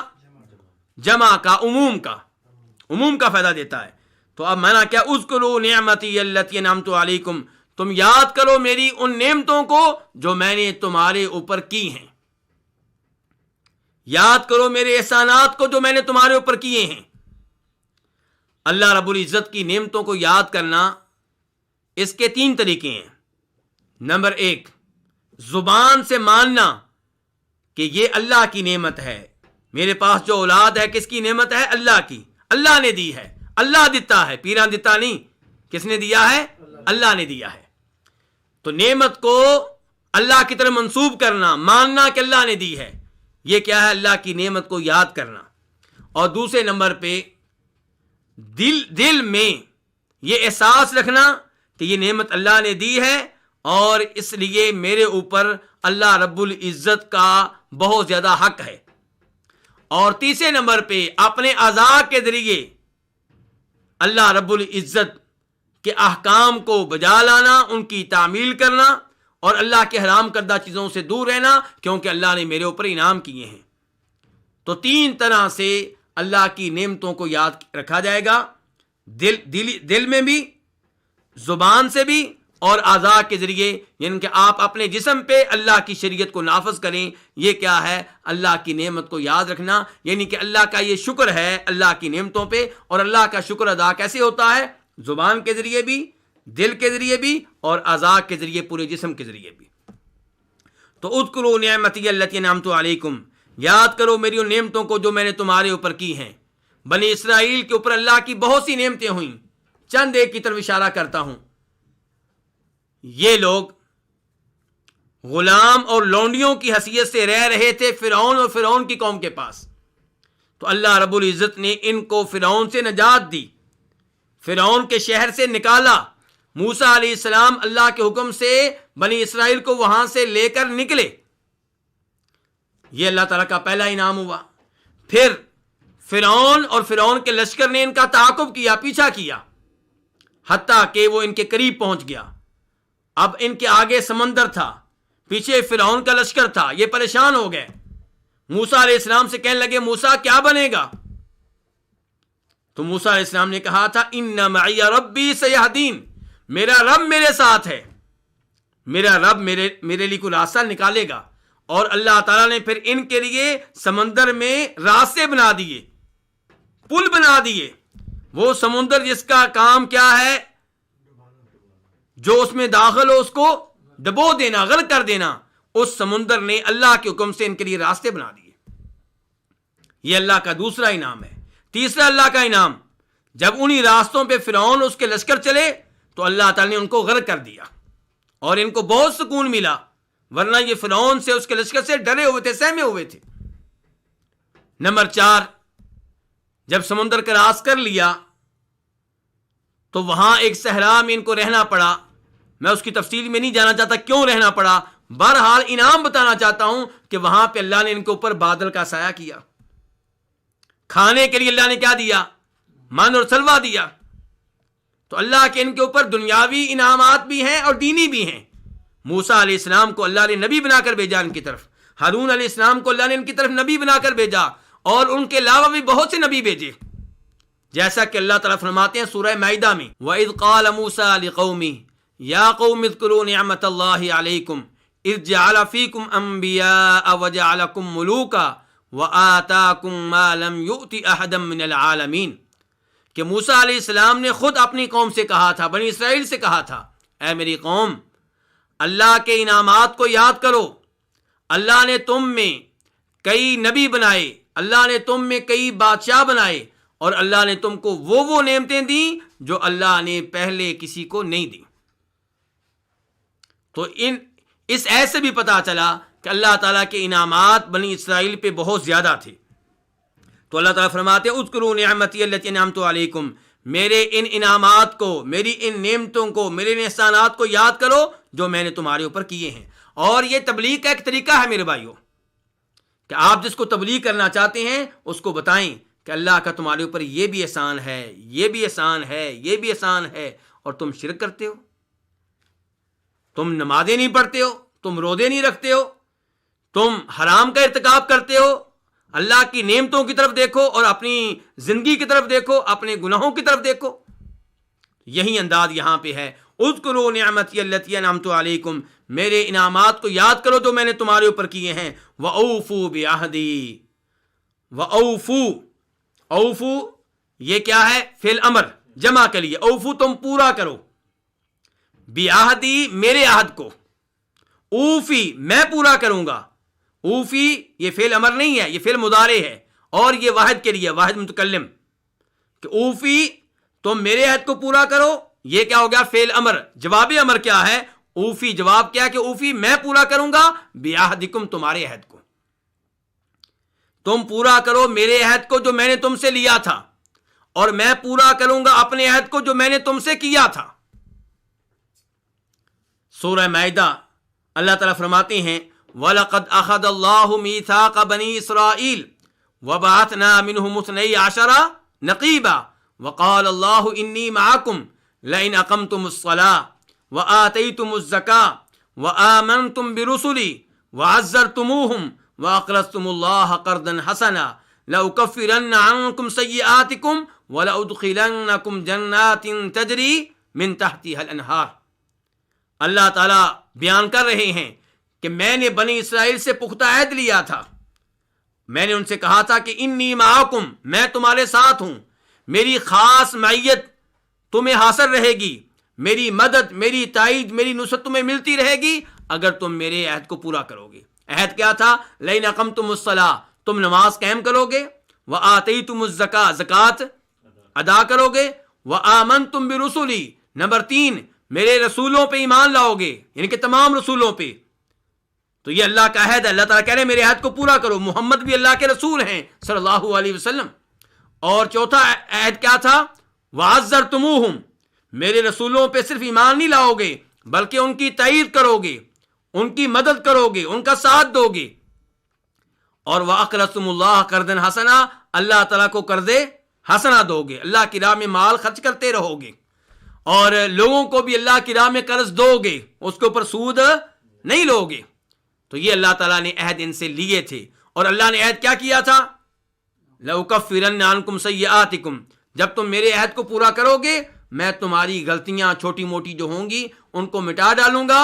جمع کا، عموم کا فائدہ دیتا ہے. تو اب معنی کیا؟ اذکروا نعمتی التی انعمت علیکم، تم یاد کرو میری ان نعمتوں کو جو میں نے تمہارے اوپر کی ہیں، یاد کرو میرے احسانات کو جو میں نے تمہارے اوپر کیے ہیں. اللہ رب العزت کی نعمتوں کو یاد کرنا، اس کے 3 طریقے ہیں. نمبر 1، زبان سے ماننا کہ یہ اللہ کی نعمت ہے. میرے پاس جو اولاد ہے کس کی نعمت ہے؟ اللہ کی، اللہ نے دی ہے، اللہ دیتا ہے، پیران دیتا نہیں. کس نے دیا ہے؟ اللہ نے دیا ہے. تو نعمت کو اللہ کی طرف منسوب کرنا، ماننا کہ اللہ نے دی ہے، یہ کیا ہے؟ اللہ کی نعمت کو یاد کرنا. اور دوسرے نمبر پہ دل میں یہ احساس رکھنا کہ یہ نعمت اللہ نے دی ہے اور اس لیے میرے اوپر اللہ رب العزت کا بہت زیادہ حق ہے. اور تیسرے نمبر پہ اپنے اعضاء کے ذریعے اللہ رب العزت کے احکام کو بجا لانا، ان کی تعمیل کرنا اور اللہ کے حرام کردہ چیزوں سے دور رہنا، کیونکہ اللہ نے میرے اوپر انعام کیے ہیں. تو 3 طرح سے اللہ کی نعمتوں کو یاد رکھا جائے گا، دل میں بھی، زبان سے بھی اور اعضاء کے ذریعے، یعنی کہ آپ اپنے جسم پہ اللہ کی شریعت کو نافذ کریں. یہ کیا ہے؟ اللہ کی نعمت کو یاد رکھنا، یعنی کہ اللہ کا یہ شکر ہے اللہ کی نعمتوں پہ. اور اللہ کا شکر ادا کیسے ہوتا ہے؟ زبان کے ذریعے بھی، دل کے ذریعے بھی اور اعضاء کے ذریعے، پورے جسم کے ذریعے بھی. تو اذکروا نعمتی التی انعمت علیکم، یاد کرو میری ان نعمتوں کو جو میں نے تمہارے اوپر کی ہیں. بنی اسرائیل کے اوپر اللہ کی بہت سی نعمتیں ہوئیں. چند ایک کی طرف اشارہ کرتا ہوں. یہ لوگ غلام اور لونڈیوں کی حیثیت سے رہ رہے تھے فرعون اور فرعون کی قوم کے پاس. تو اللہ رب العزت نے ان کو فرعون سے نجات دی، فرعون کے شہر سے نکالا. موسیٰ علیہ السلام اللہ کے حکم سے بنی اسرائیل کو وہاں سے لے کر نکلے. یہ اللہ تعالیٰ کا پہلا انعام ہوا. پھر فرعون اور فرعون کے لشکر نے ان کا تعاقب کیا، پیچھا کیا، حتیٰ کہ وہ ان کے قریب پہنچ گیا. اب ان کے آگے سمندر تھا، پیچھے فرعون کا لشکر تھا. یہ پریشان ہو گئے. موسیٰ علیہ السلام سے کہنے لگے موسیٰ کیا بنے گا؟ تو موسیٰ علیہ السلام نے کہا تھا ان معی ربی سیہدین، میرا رب میرے ساتھ ہے، میرا رب میرے لیے کوئی راستہ نکالے گا. اور اللہ تعالیٰ نے پھر ان کے لیے سمندر میں راستے بنا دیے، پل بنا دیے. وہ سمندر جس کا کام کیا ہے، جو اس میں داخل ہو اس کو ڈبو دینا، غرق کر دینا، اس سمندر نے اللہ کے حکم سے ان کے لیے راستے بنا دیے. یہ اللہ کا دوسرا انعام ہے. تیسرا اللہ کا انعام، جب انہی راستوں پہ فرعون اس کے لشکر چلے تو اللہ تعالیٰ نے ان کو غرق کر دیا اور ان کو بہت سکون ملا، ورنہ یہ فرعون سے اس کے لشکر سے ڈرے ہوئے تھے، سہمے ہوئے تھے. نمبر 4، جب سمندر کراس کر لیا تو وہاں ایک صحرا میں ان کو رہنا پڑا. میں اس کی تفصیل میں نہیں جانا چاہتا کیوں رہنا پڑا، بہرحال انعام بتانا چاہتا ہوں کہ وہاں پہ اللہ نے ان کے اوپر بادل کا سایہ کیا. کھانے کے لیے اللہ نے کیا دیا؟ من اور سلوہ دیا. تو اللہ کے ان کے اوپر دنیاوی انعامات بھی ہیں اور دینی بھی ہیں. موسیٰ علیہ السلام کو اللہ نے نبی بنا کر بھیجا ان کی طرف، ہارون علیہ السلام کو اللہ نے ان کی طرف نبی بنا کر بھیجا، اور ان کے علاوہ بھی بہت سے نبی بھیجے. جیسا کہ اللہ تعالیٰ فرماتے ہیں سورہ مائدہ میں وَإِذْ قَالَ مُوسَىٰ لِقَوْمِهِ يَا قَوْمِ اذْكُرُوا نِعْمَةَ اللَّهِ عَلَيْكُمْ إِذْ جَعَلَ فِيكُمْ أَنْبِيَاءَ وَجَعَلَكُمْ مُلُوكًا وَآتَاكُمْ مَا لَمْ يُؤْتِ أَحَدًا مِّنَ الْعَالَمِينَ، کہ موسیٰ علیہ السلام نے خود اپنی قوم سے کہا تھا، بنی اسرائیل سے کہا تھا، اے میری قوم اللہ کے انعامات کو یاد کرو. اللہ نے تم میں کئی نبی بنائے، اللہ نے تم میں کئی بادشاہ بنائے، اور اللہ نے تم کو وہ نعمتیں دیں جو اللہ نے پہلے کسی کو نہیں دی. تو اس ایسے بھی پتا چلا کہ اللہ تعالیٰ کے انعامات بنی اسرائیل پہ بہت زیادہ تھے. تو اللہ تعالیٰ فرماتے ہیں اذکروا نعمتی التی انعمت علیکم، میرے ان انعامات کو، میری ان نعمتوں کو، میرے ان احسانات کو یاد کرو جو میں نے تمہارے اوپر کیے ہیں. اور یہ تبلیغ کا ایک طریقہ ہے میرے بھائیوں، کہ آپ جس کو تبلیغ کرنا چاہتے ہیں اس کو بتائیں کہ اللہ کا تمہارے اوپر یہ بھی احسان ہے، یہ بھی احسان ہے، یہ بھی احسان ہے، اور تم شرک کرتے ہو، تم نمازیں نہیں پڑھتے ہو، تم روزے نہیں رکھتے ہو، تم حرام کا ارتکاب کرتے ہو. اللہ کی نعمتوں کی طرف دیکھو اور اپنی زندگی کی طرف دیکھو، اپنے گناہوں کی طرف دیکھو. یہی انداز یہاں پہ ہے. اذکروا نعمتی التی انعمت علیکم، میرے انعامات کو یاد کرو جو میں نے تمہارے اوپر کیے ہیں. وَأَوْفُوا بِعَهْدِي، وَأَوْفُوا، اوفو یہ کیا ہے؟ فعل امر جمع کے لیے. اوفو تم پورا کرو، بعہدی میرے عہد کو، اوفی میں پورا کروں گا. اوفی یہ فعل امر نہیں ہے، یہ فعل مضارع ہے، اور یہ واحد کے لیے، واحد متکلم، کہ اوفی تم میرے عہد کو پورا کرو. یہ کیا ہو گیا؟ فعل امر. جواب امر کیا ہے؟ اوفی. جواب کیا کہ اوفی میں پورا کروں گا بعہدکم تمہارے عہد کو. تم پورا کرو میرے عہد کو جو میں نے تم سے لیا تھا، اور میں پورا کروں گا اپنے عہد کو جو میں نے تم سے کیا تھا. سورہ مائدہ اللہ تعالیٰ فرماتے ہیں وَلَقَدْ أَخَذَ اللَّهُ مِيثَاقَ بَنِي إِسْرَائِيلَ وَبَعَثْنَا مِنْهُمُ اثْنَيْ عَشَرَ نَقِيبًا وَقَالَ اللَّهُ إِنِّي مَعَكُمْ لَئِنْ أَقَمْتُمُ الصَّلَاةَ وَآتَيْتُمُ الزَّكَاةَ وَآمَنْتُمْ بِرُسُلِي وَعَزَّرْتُمُوهُمْ وَأَقْرَضْتُمُ اللَّهَ قَرْضًا حَسَنًا لَأُكَفِّرَنَّ عَنْكُمْ سَيِّئَاتِكُمْ وَلَأُدْخِلَنَّكُمْ جَنَّاتٍ تَجْرِي مِنْ تَحْتِهَا الْأَنْهَارُ. اللہ تعالیٰ بیان کر رہے ہیں کہ میں نے بنی اسرائیل سے پختہ عہد لیا تھا. میں نے ان سے کہا تھا کہ انی معاکم، میں تمہارے ساتھ ہوں، میری خاص معیت تمہیں حاصل رہے گی، میری مدد، میری تائید، میری نصرت تمہیں ملتی رہے گی اگر تم میرے عہد کو پورا کرو گے. عہد کیا تھا؟ لئن اقمتم الصلاۃ، تم نماز قائم کرو گے، وآتیتم الزکاۃ، زکوٰۃ ادا کرو گے، وآمنتم برسلی، نمبر 3 میرے رسولوں پہ ایمان لاؤ گے، یعنی کہ تمام رسولوں پہ. تو یہ اللہ کا عہد ہے. اللہ تعالیٰ کہہ رہے ہیں میرے عہد کو پورا کرو. محمد بھی اللہ کے رسول ہیں صلی اللہ علیہ وسلم. اور چوتھا عہد کیا تھا؟ وعزرتموہم، میرے رسولوں پہ صرف ایمان نہیں لاؤ گے بلکہ ان کی تائید کرو گے، ان کی مدد کرو گے، ان کا ساتھ دو گے. اور وَأَقْرَضْتُمُ اللَّهَ قَرْضًا حَسَنًا، اللہ تعالیٰ کو قرض حسنہ دو گے، اللہ کی راہ میں مال خرچ کرتے رہو گے. اور لوگوں کو بھی اللہ کی راہ میں قرض دو گے، اس کے اوپر سود نہیں لو گے. تو یہ اللہ تعالیٰ نے عہد ان سے لیے تھے. اور اللہ نے عہد کیا کیا تھا؟ لَأُكَفِّرَنَّ عَنْكُمْ سَيِّئَاتِكُمْ، جب تم میرے عہد کو پورا کرو گے میں تمہاری غلطیاں چھوٹی موٹی جو ہوں گی ان کو مٹا ڈالوں گا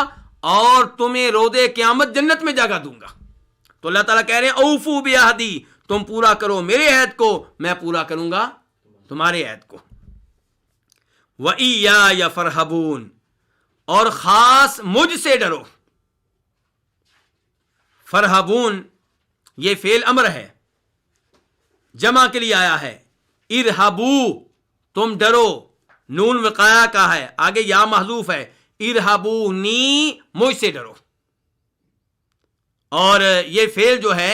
اور تمہیں روزے قیامت جنت میں جگہ دوں گا. تو اللہ تعالیٰ کہہ رہے ہیں اوفو بعہدی، تم پورا کرو میرے عہد کو، میں پورا کروں گا تمہارے عہد کو. وَإِيَّايَ فَارْهَبُونِ، اور خاص مجھ سے ڈرو. فرحبون یہ فعل امر ہے، جمع کے لیے آیا ہے. ارہبو تم ڈرو، نون وقایا کا ہے، آگے یا محذوف ہے. ارہبونی مجھ سے ڈرو. اور یہ فعل جو ہے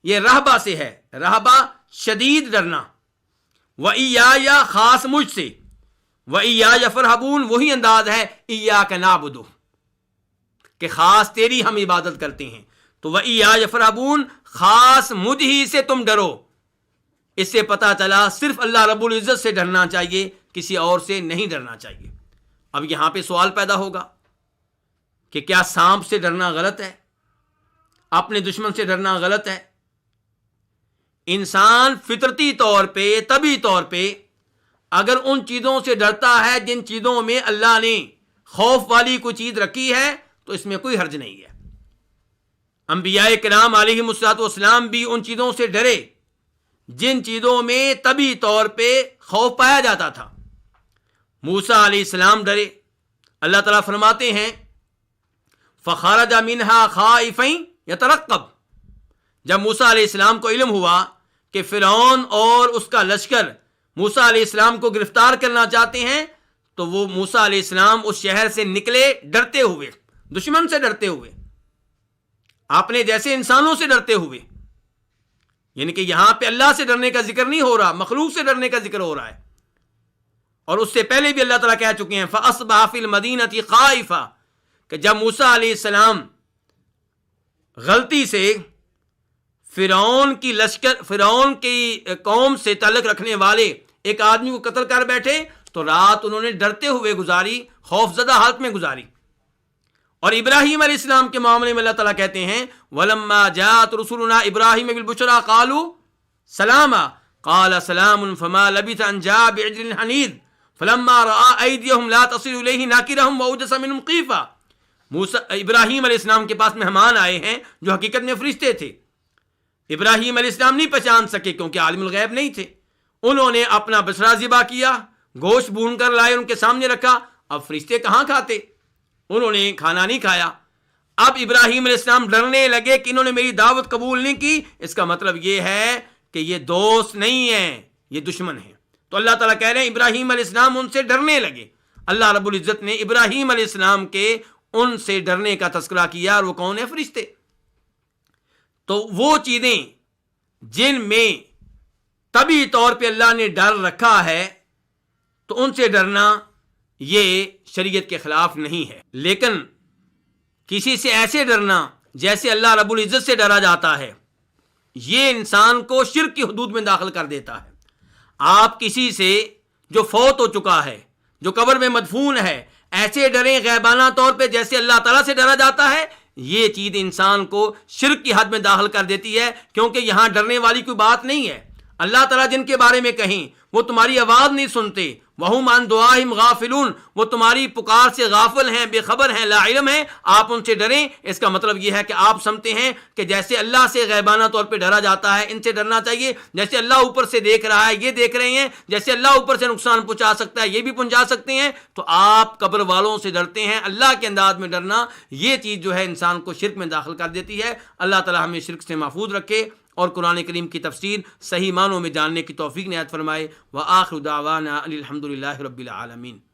یہ رہبہ سے ہے، رہبہ شدید ڈرنا. وَإِيَّايَ خاص مجھ سے، وَإِيَّايَ فَارْهَبُونَ وہی انداز ہے إِيَّاكَ نَعْبُدُ کہ خاص تیری ہم عبادت کرتے ہیں. تو وَإِيَّايَ فَارْهَبُونَ خاص مجھ ہی سے تم ڈرو. اس سے پتہ چلا صرف اللہ رب العزت سے ڈرنا چاہیے، کسی اور سے نہیں ڈرنا چاہیے. اب یہاں پہ سوال پیدا ہوگا کہ کیا سانپ سے ڈرنا غلط ہے؟ اپنے دشمن سے ڈرنا غلط ہے؟ انسان فطرتی طور پہ، طبعی طور پہ اگر ان چیزوں سے ڈرتا ہے جن چیزوں میں اللہ نے خوف والی کوئی چیز رکھی ہے تو اس میں کوئی حرج نہیں ہے. انبیاء کرام علیہم الصلوۃ والسلام بھی ان چیزوں سے ڈرے جن چیزوں میں طبعی طور پہ خوف پایا جاتا تھا. موسیٰ علیہ السلام ڈرے. اللہ تعالیٰ فرماتے ہیں فخرج منہا خائفا یترقب، جب موسیٰ علیہ السلام کو علم ہوا کہ فرعون اور اس کا لشکر موسیٰ علیہ السلام کو گرفتار کرنا چاہتے ہیں تو وہ موسیٰ علیہ السلام اس شہر سے نکلے ڈرتے ہوئے، دشمن سے ڈرتے ہوئے، اپنے جیسے انسانوں سے ڈرتے ہوئے. یعنی کہ یہاں پہ اللہ سے ڈرنے کا ذکر نہیں ہو رہا، مخلوق سے ڈرنے کا ذکر ہو رہا ہے. اور اس سے پہلے بھی اللہ تعالیٰ کہہ چکے ہیں فَأَصْبَحَ فِي الْمَدِينَةِ خَائِفًا کہ جب موسیٰ علیہ السلام غلطی سے فرعون کی قوم سے تعلق رکھنے والے ایک آدمی کو قتل کر بیٹھے تو رات انہوں نے ڈرتے ہوئے گزاری، خوف زدہ حالت میں گزاری. اور ابراہیم علیہ السلام کے معاملے میں اللہ تعالیٰ کہتے ہیں وَلَمَّا جَاءَتْ رُسُلُنَا إِبْرَاهِيمَ بِالْبُشْرَىٰ قَالُوا سَلَامًا قَالَ سَلَامٌ فَمَا لَبِثَ أَن جَاءَ بِعِجْلٍ حَنِيذٍ فَلَمَّا رَأَىٰ أَيْدِيَهُمْ لَا تَصِلُ إِلَيْهِ نَكِرَهُمْ وَأَوْجَسَ مِنْهُمْ خِيفَةً ابراہیم علیہ السلام کے پاس مہمان آئے ہیں جو حقیقت میں فرشتے تھے. ابراہیم علیہ السلام نہیں پہچان سکے کیونکہ عالم الغیب نہیں تھے. انہوں نے اپنا بچڑا ذبح کیا، گوشت بھون کر لائے، ان کے سامنے رکھا. اب فرشتے کہاں کھاتے؟ انہوں نے کھانا نہیں کھایا. اب ابراہیم علیہ السلام ڈرنے لگے کہ انہوں نے میری دعوت قبول نہیں کی. اس کا مطلب یہ ہے کہ یہ دوست نہیں ہیں، یہ دشمن ہیں. تو اللہ تعالیٰ کہہ رہے ہیں ابراہیم علیہ السلام ان سے ڈرنے لگے. اللہ رب العزت نے ابراہیم علیہ السلام کے ان سے ڈرنے کا تذکرہ کیا، اور وہ کون ہے؟ فرشتے. تو وہ چیزیں جن میں طبعی طور پہ اللہ نے ڈر رکھا ہے تو ان سے ڈرنا یہ شریعت کے خلاف نہیں ہے. لیکن کسی سے ایسے ڈرنا جیسے اللہ رب العزت سے ڈرا جاتا ہے، یہ انسان کو شرک کی حدود میں داخل کر دیتا ہے. آپ کسی سے جو فوت ہو چکا ہے، جو قبر میں مدفون ہے، ایسے ڈریں غیبانہ طور پہ جیسے اللہ تعالیٰ سے ڈرا جاتا ہے، یہ چیز انسان کو شرک کی حد میں داخل کر دیتی ہے. کیونکہ یہاں ڈرنے والی کوئی بات نہیں ہے. اللہ تعالیٰ جن کے بارے میں کہیں وہ تمہاری آواز نہیں سنتے، وہم عن دعائہم غافلون، وہ تمہاری پکار سے غافل ہیں، بے خبر ہیں، لا علم ہیں، آپ ان سے ڈریں۔ اس کا مطلب یہ ہے کہ آپ سمجھتے ہیں کہ جیسے اللہ سے غیبانہ طور پہ ڈرا جاتا ہے، ان سے ڈرنا چاہیے، جیسے اللہ اوپر سے دیکھ رہا ہے یہ دیکھ رہے ہیں، جیسے اللہ اوپر سے نقصان پہنچا سکتا ہے یہ بھی پہنچا سکتے ہیں، تو آپ قبر والوں سے ڈرتے ہیں۔ اللہ کے انداز میں ڈرنا، یہ چیز جو ہے انسان کو شرک میں داخل کر دیتی ہے۔ اللہ تعالی ہمیں شرک سے محفوظ رکھے اور قرآن کریم کی تفسیر صحیح معنوں میں جاننے کی توفیق عنایت فرمائے۔ وآخر دعوانا ان الحمد للہ رب العالمین۔